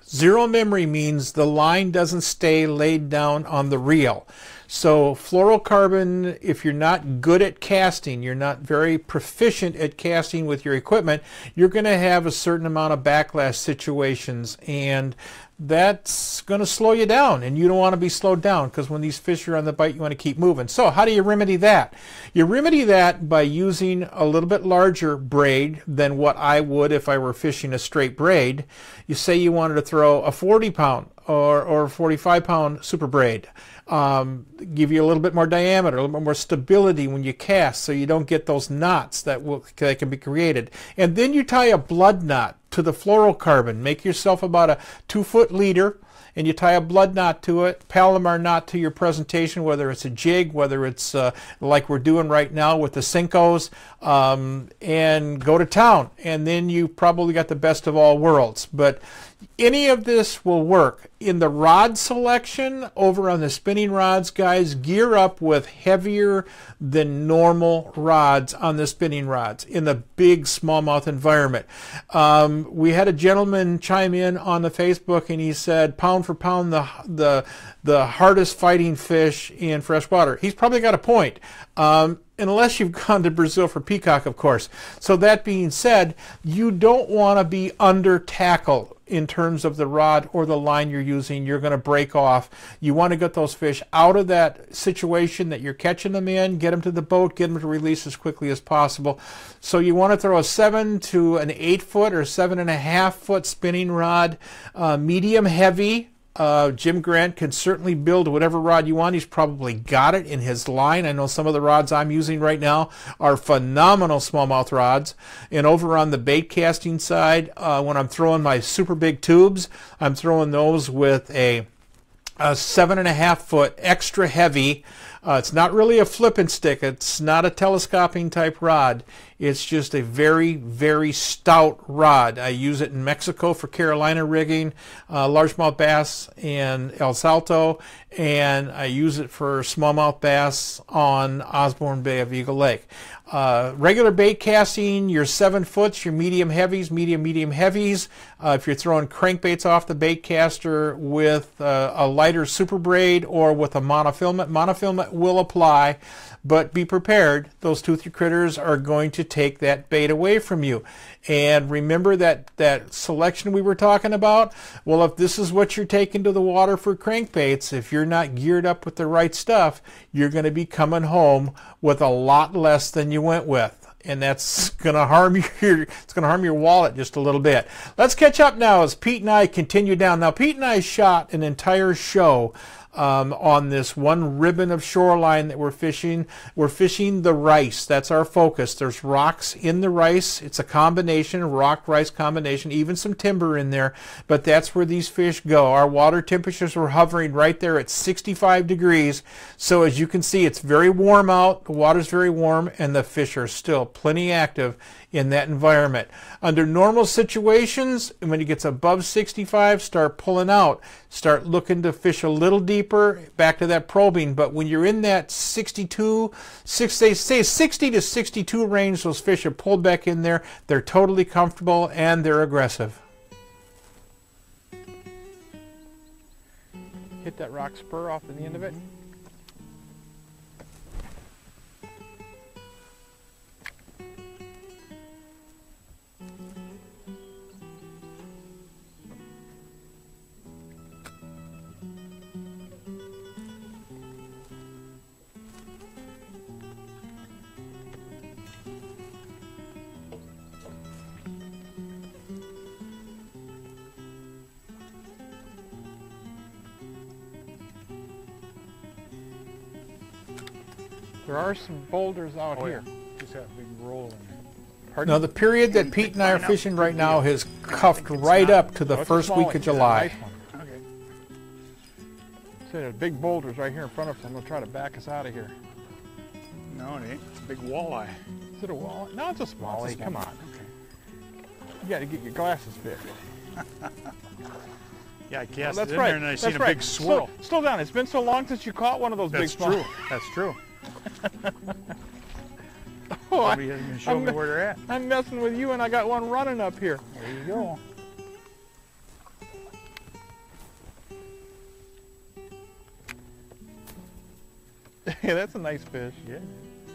Zero memory means the line doesn't stay laid down on the reel. So fluorocarbon, if you're not good at casting, you're not very proficient at casting with your equipment, you're going to have a certain amount of backlash situations, and that's going to slow you down, and you don't want to be slowed down, because when these fish are on the bite, you want to keep moving. So how do you remedy that? You remedy that by using a little bit larger braid than what I would if I were fishing a straight braid. You say you wanted to throw a 40-pound or 45-pound super braid. Give you a little bit more diameter, a little bit more stability when you cast, so you don't get those knots that can be created. And then you tie a blood knot to the fluorocarbon. Make yourself about a 2-foot leader, and you tie a blood knot to it, Palomar knot to your presentation, whether it's a jig, whether it's like we're doing right now with the Cincos, and go to town. And then you probably got the best of all worlds. But any of this will work. In the rod selection over on the spinning rods, guys, gear up with heavier than normal rods on the spinning rods in the big smallmouth environment. We had a gentleman chime in on the Facebook, and he said pound for pound the hardest fighting fish in freshwater. He's probably got a point. unless you've gone to Brazil for peacock, of course. So that being said, you don't want to be under tackle in terms of the rod or the line you're using. You're going to break off. You want to get those fish out of that situation that you're catching them in, get them to the boat, get them to release as quickly as possible. So you want to throw a 7 to an 8 foot or 7.5 foot spinning rod, medium heavy. Jim Grant can certainly build whatever rod you want. He's probably got it in his line. I know some of the rods I'm using right now are phenomenal smallmouth rods. And over on the bait casting side, when I'm throwing my super big tubes, I'm throwing those with a 7.5 foot extra heavy. It's not really a flipping stick. It's not a telescoping type rod. It's just a very, very stout rod. I use it in Mexico for Carolina rigging, largemouth bass and El Salto, and I use it for smallmouth bass on Osborne Bay of Eagle Lake. Regular bait casting, your 7 foots, your medium heavies, medium heavies. If you're throwing crankbaits off the bait caster with a lighter super braid or with a monofilament will apply, but be prepared. Those toothy critters are going to take that bait away from you. And remember that selection we were talking about? Well, if this is what you're taking to the water for crankbaits, if you're not geared up with the right stuff, you're going to be coming home with a lot less than you went with. And that's going to harm your wallet just a little bit. Let's catch up now as Pete and I continue down. Now, Pete and I shot an entire show on this one ribbon of shoreline that we're fishing. We're fishing the rice. That's our focus. There's rocks in the rice. It's a combination, rock-rice combination, even some timber in there, but that's where these fish go. Our water temperatures were hovering right there at 65 degrees. So as you can see, it's very warm out. The water's very warm, and the fish are still plenty active in that environment. Under normal situations, when it gets above 65, start pulling out. Start looking to fish a little deeper, back to that probing. But when you're in that 60 to 62 range, those fish are pulled back in there. They're totally comfortable and they're aggressive. Hit that rock spur off at the end of it. There are some boulders out here. Just have a big roll in there. Now, the period that Pete and I are fishing right now has cuffed right up to the first week of July. Nice. Okay. See, there's big boulders right here in front of us. I'm going to try to back us out of here. No, it ain't. It's a big walleye. Is it a walleye? No, it's a smallie. Come on. Okay. You got to get your glasses fixed. Yeah, I cast Well, it in there and I seen a big swirl. Slow down. It's been so long since you caught one of those big That's smallies. true. That's true. Oh, Somebody hasn't even shown me where they're at. I'm messing with you and I got one running up here. There you go. Yeah, that's a nice fish. Yeah.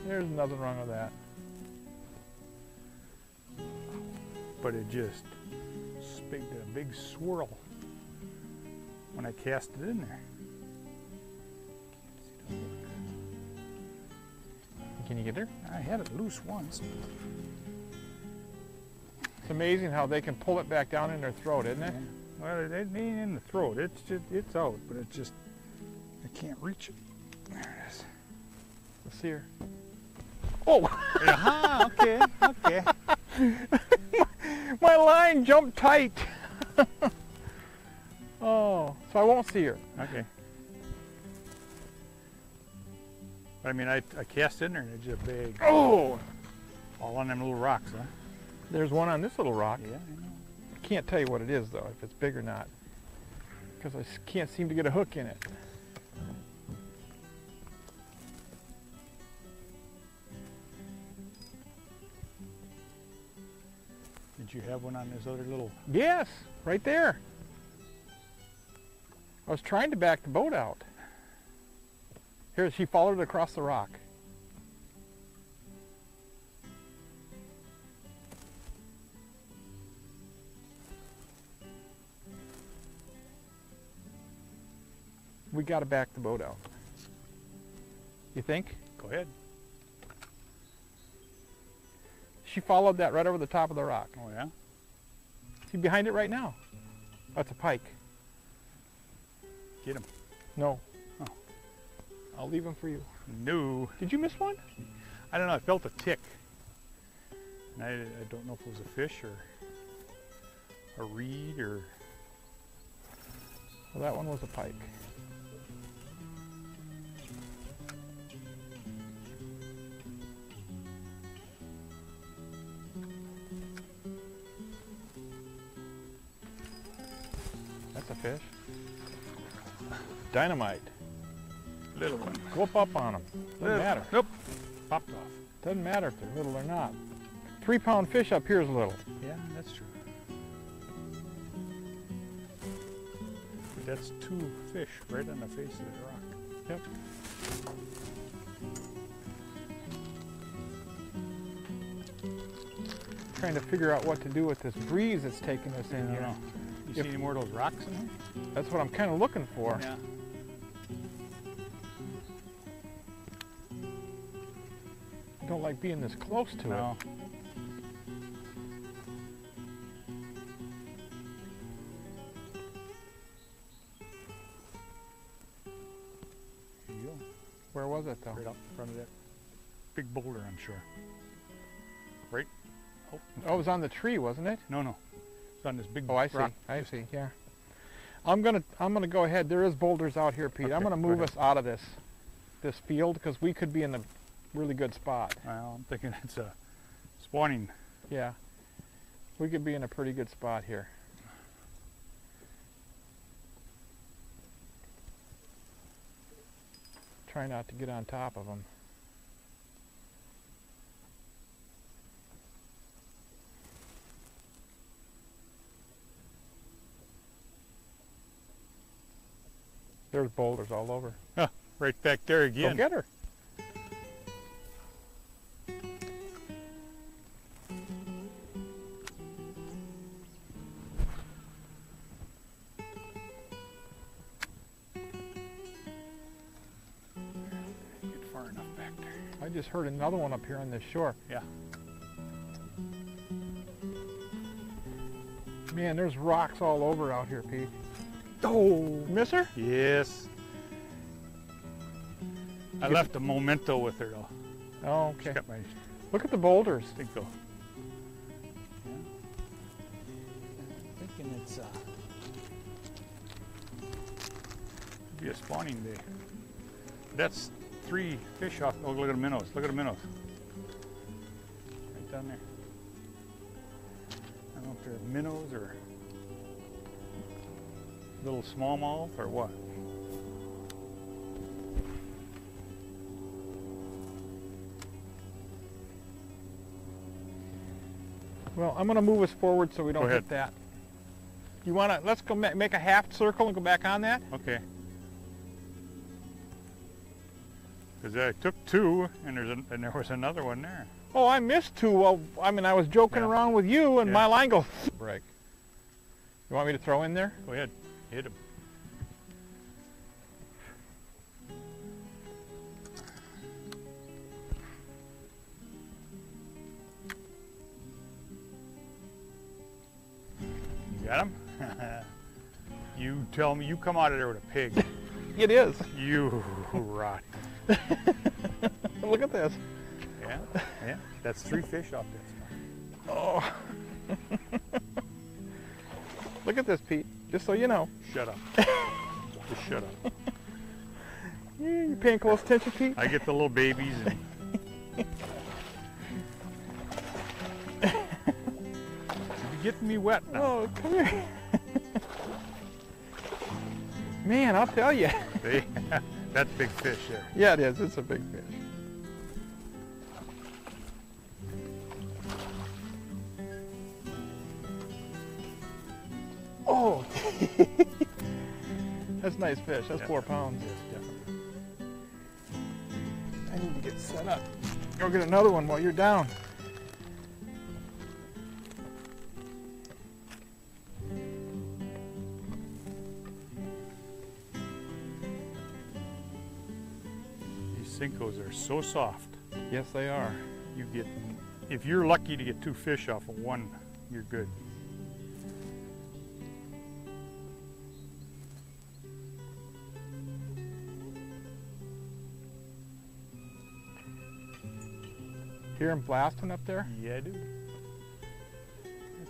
There's nothing wrong with that. But it just made a big swirl when I cast it in there. Can you get there? I had it loose once. It's amazing how they can pull it back down in their throat, isn't it? Yeah. Well, it ain't in the throat. It's just, it's out, but it's just, I can't reach it. There it is. Let's see her. Oh! Uh-huh, okay, okay. My line jumped tight. Oh, so I won't see her. Okay. But I mean, I cast in there and it's just big. Oh! All on them little rocks, huh? There's one on this little rock. Yeah, I know. I can't tell you what it is, though, if it's big or not. Because I can't seem to get a hook in it. Did you have one on this other little? Yes, right there. I was trying to back the boat out. Here, she followed it across the rock. We got to back the boat out. You think? Go ahead. She followed that right over the top of the rock. Oh yeah? See behind it right now? That's a pike. Get him. No. Oh. I'll leave him for you. No. Did you miss one? I don't know, I felt a tick. And I don't know if it was a fish or a reed or... Well, that one was a pike. That's a fish. Dynamite. Little one. Whoop up on them. Doesn't matter. Nope. Popped off. Doesn't matter if they're little or not. 3-pound fish up here is little. Yeah, that's true. But that's 2 fish right on the face of the rock. Yep. Trying to figure out what to do with this breeze that's taking us in I don't here. know. You see any more of those rocks in here? That's what I'm kind of looking for. Yeah. I don't like being this close to No. it. There you go. Where was it though? Right up in front of that big boulder, I'm sure. Right? Oh, Oh, it was on the tree, wasn't it? no, no. It's on this big Oh, I see. rock. I see. Yeah. I'm gonna go ahead. There is boulders out here, Pete. I'm Okay, gonna go move ahead. us out of this field because we could be in a really good spot. Well, I'm thinking it's a spawning. Yeah. We could be in a pretty good spot here. Try not to get on top of them. There's boulders all over. Huh, right back there again. Go get her. Get far enough back there. I just heard another one up here on this shore. Yeah. Man, there's rocks all over out here, Pete. Oh, miss her? Yes. I left a memento with her though. Oh, She okay. got my Look at the boulders. stinko. Yeah. Thinking it's be a spawning day. That's 3 fish off. Oh, look at the minnows. Look at the minnows. Right down there. I don't know if they're minnows or little smallmouth or what. Well, I'm going to move us forward so we don't Go hit ahead. that. You want to, let's go make a half circle and go back on that? Okay. Because I took 2 and there was another one there. Oh, I missed 2. Well, I mean, I was joking Yeah. around with you and Yeah. my line goes break. You want me to throw in there? Go ahead, hit him. You got him? You tell me you come out of there with a pig. It is. You rot. Look at this. Yeah, yeah. That's 3 fish off that spot. Oh. Look at this, Pete. Just so you know. Shut up. Just shut up. Yeah, you paying close attention, Pete? I get the little babies and you're getting me wet now. Oh, come here. Man, I'll tell you. See? That's big fish there. Yeah, it is. It's a big fish. Oh. That's a nice fish. That's Yeah. 4 pounds. Yes, definitely. I need to get set up. Go get another one while you're down. Sinkos are so soft. Yes, they are. You get, if you're lucky to get 2 fish off of one, you're good. Hear him blasting up there? Yeah, I do.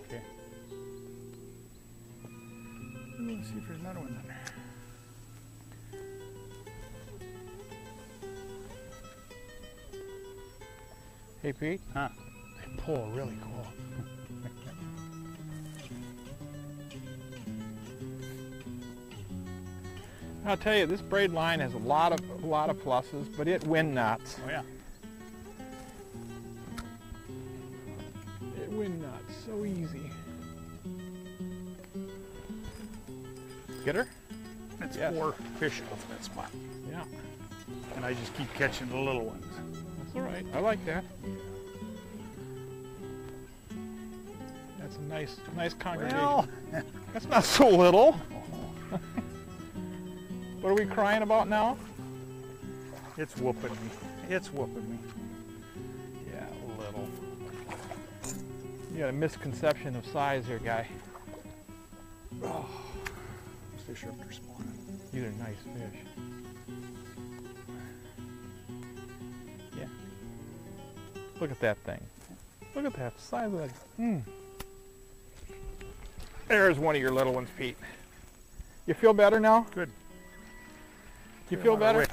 Okay. Let's see if there's another one in there. Hey, Pete. Huh? They pull really cool. I'll tell you, this braid line has a lot of pluses, but it wind knots. Oh yeah. It wind knots so easy. Get her? That's Yes. 4 fish off that spot. Yeah. And I just keep catching the little ones. That's all right. I like that. That's a nice congregation. Well, That's not so little. What are we crying about now? it's whooping me. It's whooping me. Yeah, little. You got a misconception of size here, guy. Oh, fish after spawning. These are nice fish. Yeah. Look at that thing. Look at that size of that. There's one of your little ones, Pete. You feel better now? Good. You feel better?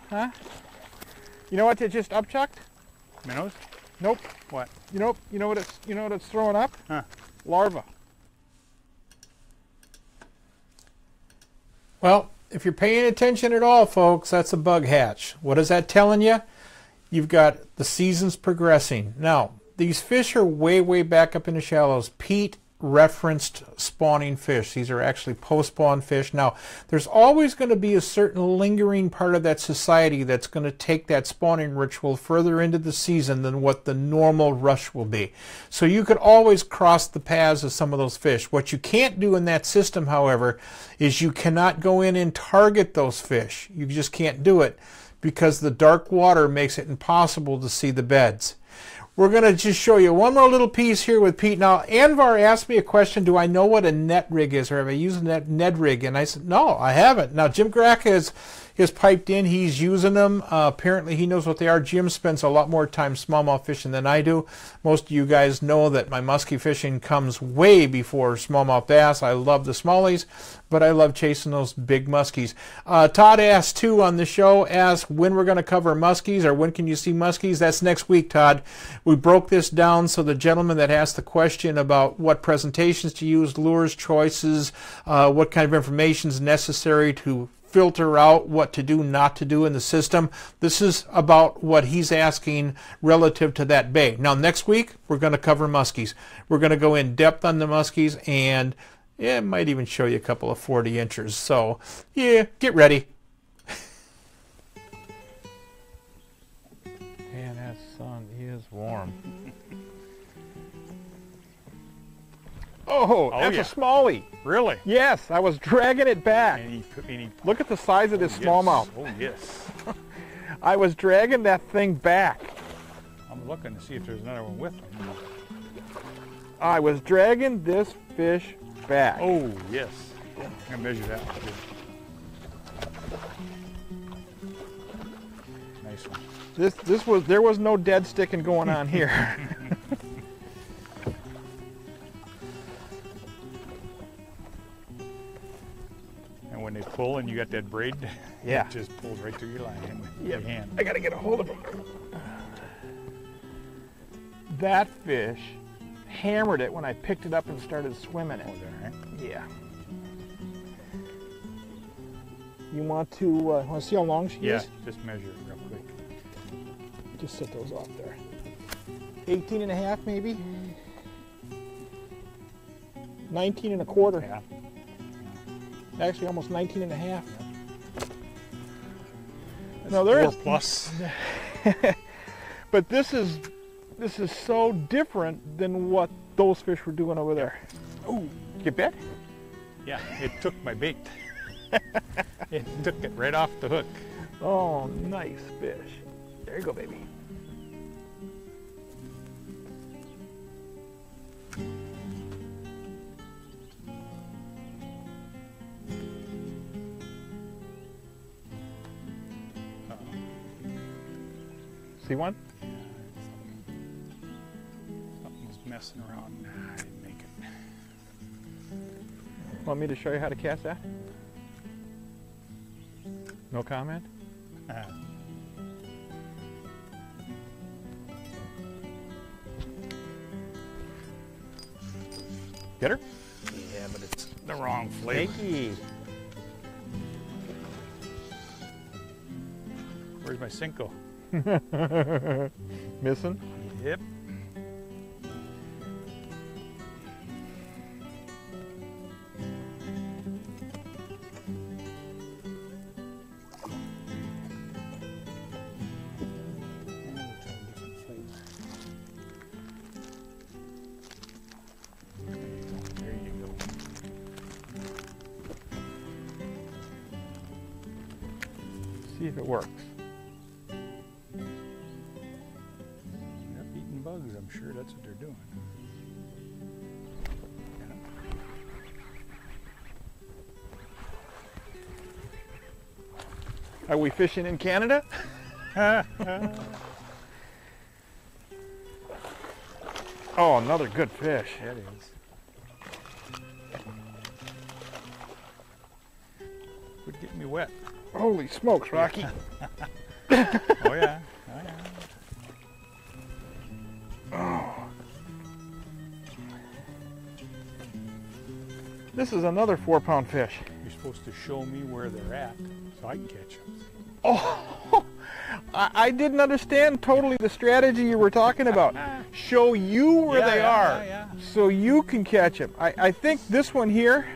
Huh? You know what it just upchucked? Minnows? Nope. What? You know what it's throwing up? Huh? Larva. Well, if you're paying attention at all, folks, that's a bug hatch. What is that telling you? You've got the seasons progressing. Now, these fish are way back up in the shallows. Pete referenced spawning fish. These are actually post-spawn fish. Now, there's always going to be a certain lingering part of that society that's going to take that spawning ritual further into the season than what the normal rush will be. So you could always cross the paths of some of those fish. What you can't do in that system, however, is you cannot go in and target those fish. You just can't do it because the dark water makes it impossible to see the beds. We're going to just show you one more little piece here with Pete. Now, Anvar asked me a question, do I know what a net rig is, or have I used a net rig? And I said, no, I haven't. Now, Jim Grack has piped in. He's using them. Apparently, he knows what they are. Jim spends a lot more time smallmouth fishing than I do. Most of you guys know that my muskie fishing comes way before smallmouth bass. I love the smallies, but I love chasing those big muskies. Todd asked, too, on the show, when we're going to cover muskies, or when can you see muskies? That's next week, Todd. We broke this down so the gentleman that asked the question about what presentations to use, lures, choices, what kind of information is necessary to filter out what to do, not to do in the system. This is about what he's asking relative to that bait. Now, next week, we're going to cover muskies. We're going to go in depth on the muskies, and yeah, it might even show you a couple of 40 inchers. So, yeah, get ready. Man, that sun is warm. Oh, that's yeah. a smallie. Really? Yes, I was dragging it back. And he Look at the size of this smallmouth. Oh, yes. I was dragging that thing back. I'm looking to see if there's another one with him. I was dragging this fish back. Oh, yes. I'm going to measure that one, too. Nice one. There was no dead sticking going on here. And when they pull and you got that braid, Yeah. it just pulls right through your line with Yep. your hand. I gotta get a hold of him. That fish hammered it when I picked it up and started swimming it. Oh, there, right? Yeah. You want to see how long she Yeah, is? just measure it real quick. Just set those off there. 18 and a half maybe? 19 and a quarter. Yeah. Actually almost 19 and a half. No, there is 4 plus. But this is so different than what those fish were doing over there. Oh, you bet? Yeah, it took my bait. It took it right off the hook. Oh, nice fish. There you go, baby. See one? Something's messing around. Nah, I didn't make it. Want me to show you how to cast that? No comment? Get her? Yeah, but it's the wrong flavor. Jakey. Where's my Cinco? Missing? Yep. There you go. See if it works. Yep, eating bugs, I'm sure that's what they're doing. Are we fishing in Canada? Oh, another good fish. That is. Quit getting me wet. Holy smokes, Rocky. Oh yeah. Oh yeah. This is another 4-pound fish. You're supposed to show me where they're at so I can catch them. Oh, I didn't understand totally the strategy you were talking about. Show you where they are so you can catch them. I think this one here,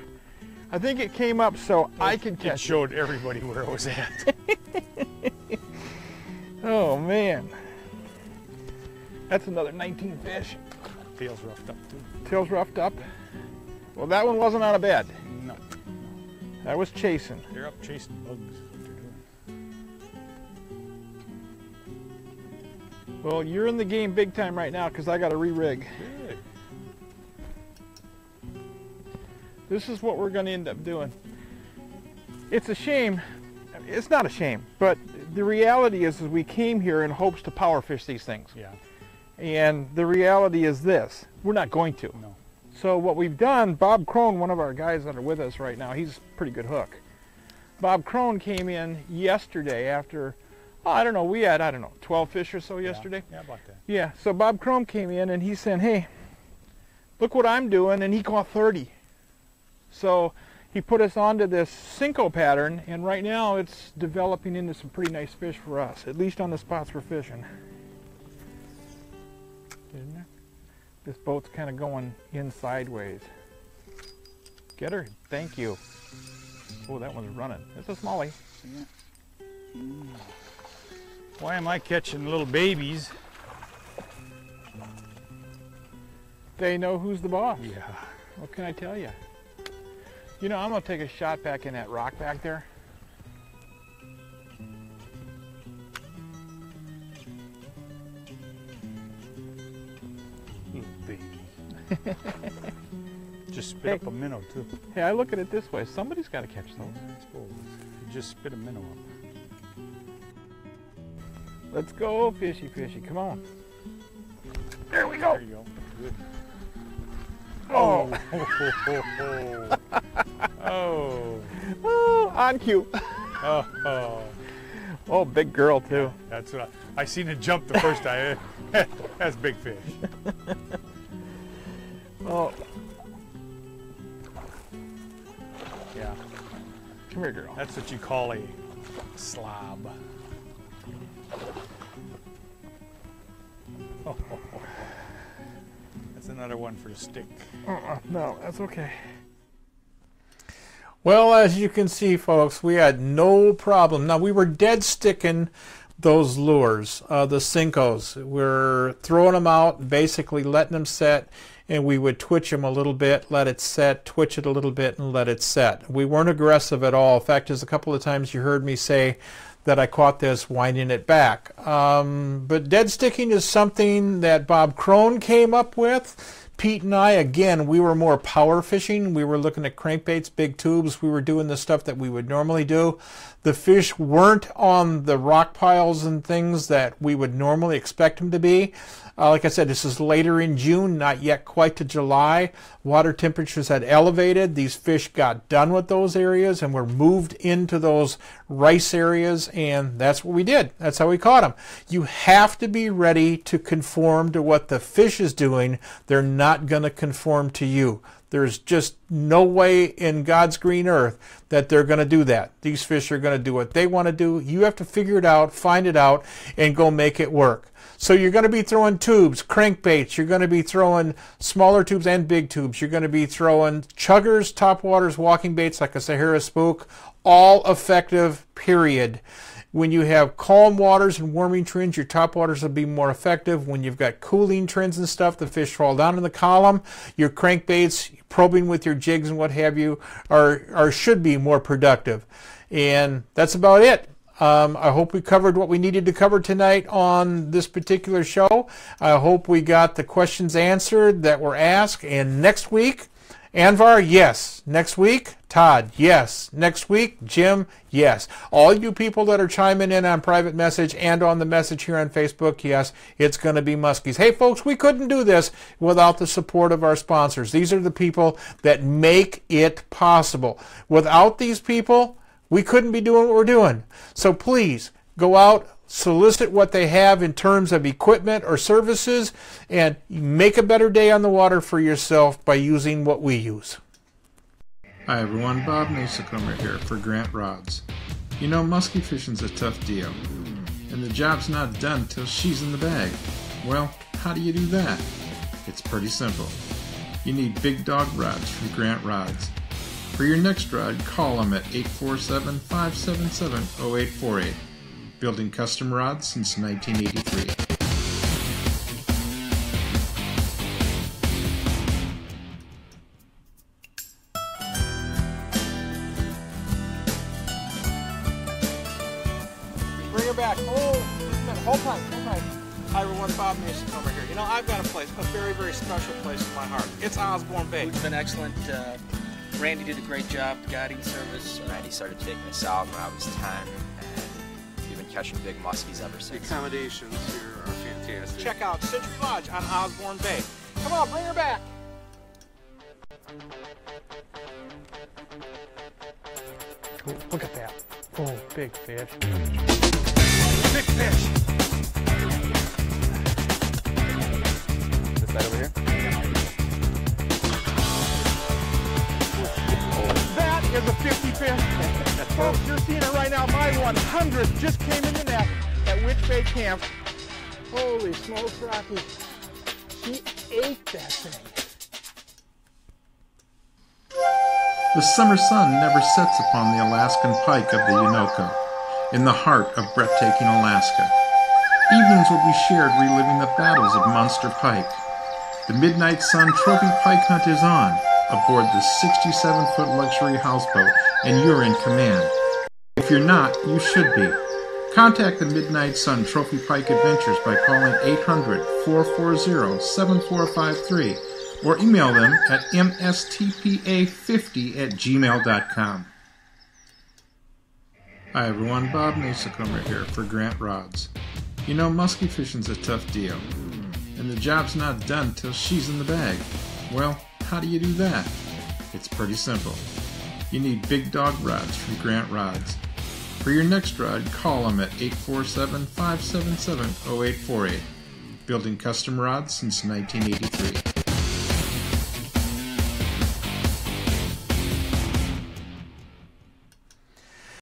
I think it came up so I could catch it. Showed everybody where it was at. Oh man. That's another 19 fish. Tail's roughed up too. Tail's roughed up. Well, that one wasn't on a bed. No. That was chasing. They're up chasing bugs. What they're doing. Well, you're in the game big time right now because I got to re-rig. Good. This is what we're going to end up doing. It's a shame. It's not a shame, but the reality is we came here in hopes to power fish these things. Yeah. And the reality is this. We're not going to. No. So what we've done, Bob Crone, one of our guys that are with us right now, he's a pretty good hook. Bob Crone came in yesterday after, I don't know, we had, 12 fish or so yesterday. Yeah, about that. Yeah, so Bob Crone came in and he said, hey, look what I'm doing, and he caught 30. So he put us onto this Cinco pattern, and right now it's developing into some pretty nice fish for us, at least on the spots we're fishing. Get in there. This boat's kind of going in sideways. Get her? Thank you. Oh, that one's running. It's a smallie. Yeah. Why am I catching little babies? They know who's the boss. Yeah. What can I tell you? You know, I'm going to take a shot back in that rock back there. Little baby. Just spit up a minnow too. Hey, I look at it this way. Somebody's got to catch those. I suppose. You just spit a minnow up. Let's go, fishy, fishy. Come on. There we go. There you go. Good. Oh. Oh. Oh, on cue. Oh. Oh, big girl too. That's what I seen it jump the first time. That's big fish. Oh. Yeah. Come here, girl. That's what you call a slob. Oh. That's another one for the stick. No, that's okay. Well, as you can see, folks, we had no problem. Now, we were dead sticking those lures, the Cincos. We're throwing them out, basically letting them set, and we would twitch them a little bit, let it set, twitch it a little bit, and let it set. We weren't aggressive at all. In fact, there's a couple of times you heard me say that I caught this winding it back. But dead sticking is something that Bob Crone came up with. Pete and I, again, we were more power fishing. We were looking at crankbaits, big tubes. We were doing the stuff that we would normally do. The fish weren't on the rock piles and things that we would normally expect them to be. Like I said, this is later in June, not yet quite to July. Water temperatures had elevated. These fish got done with those areas and were moved into those rice areas, and that's what we did. That's how we caught them. You have to be ready to conform to what the fish is doing. They're not going to conform to you. There's just no way in God's green earth that they're going to do that. These fish are going to do what they want to do. You have to figure it out, find it out, and go make it work. So you're going to be throwing tubes, crankbaits. You're going to be throwing smaller tubes and big tubes. You're going to be throwing chuggers, topwaters, walking baits like a Sahara spook. All effective, period. When you have calm waters and warming trends, your topwaters will be more effective. When you've got cooling trends and stuff, the fish fall down in the column. Your crankbaits, probing with your jigs and what have you, should be more productive. And that's about it. I hope we covered what we needed to cover tonight on this particular show. I hope we got the questions answered that were asked. And next week, Anvar, yes. Next week, Todd, yes. Next week, Jim, yes. All you people that are chiming in on private message and on the message here on Facebook, yes, it's going to be muskies. Hey, folks, we couldn't do this without the support of our sponsors. These are the people that make it possible. Without these people, we couldn't be doing what we're doing. So please go out, solicit what they have in terms of equipment or services, and make a better day on the water for yourself by using what we use. Hi everyone, Bob.m here for Grant Rods. You know, musky fishing's a tough deal, and the job's not done till she's in the bag. Well, how do you do that? It's pretty simple. You need big dog rods from Grant Rods. For your next rod, call them at 847-577-0848. Building custom rods since 1983. Bring her back. Oh, hold tight, hold tight. Hi everyone, Bob Mason over here. You know, I've got a place, a very, very special place in my heart. It's Osborne Bay. It's been excellent. Randy did a great job, the guiding service. Randy started taking us out when I was 10, and we've been catching big muskies ever since. The accommodations here are fantastic. Check out Century Lodge on Osborne Bay. Come on, bring her back. Oh, look at that. Oh, big fish. Big fish. This side over here? That is a 50 fish. Folks, you're seeing it right now. My 100 just came in the net at Witch Bay Camp. Holy smokes, Rocky. She ate that thing. The summer sun never sets upon the Alaskan pike of the Unoko, in the heart of breathtaking Alaska. Evenings will be shared reliving the battles of Monster Pike. The Midnight Sun Trophy Pike Hunt is on, aboard the 67-foot luxury houseboat, and you're in command. If you're not, you should be. Contact the Midnight Sun Trophy Pike Adventures by calling 800-440-7453 or email them at mstpa50@gmail.com. Hi everyone, Bob.m here for Grant Rods. You know, musky fishing's a tough deal, and the job's not done till she's in the bag. Well, how do you do that? It's pretty simple. You need big dog rods from Grant Rods. For your next rod, call them at 847-577-0848. Building custom rods since 1983.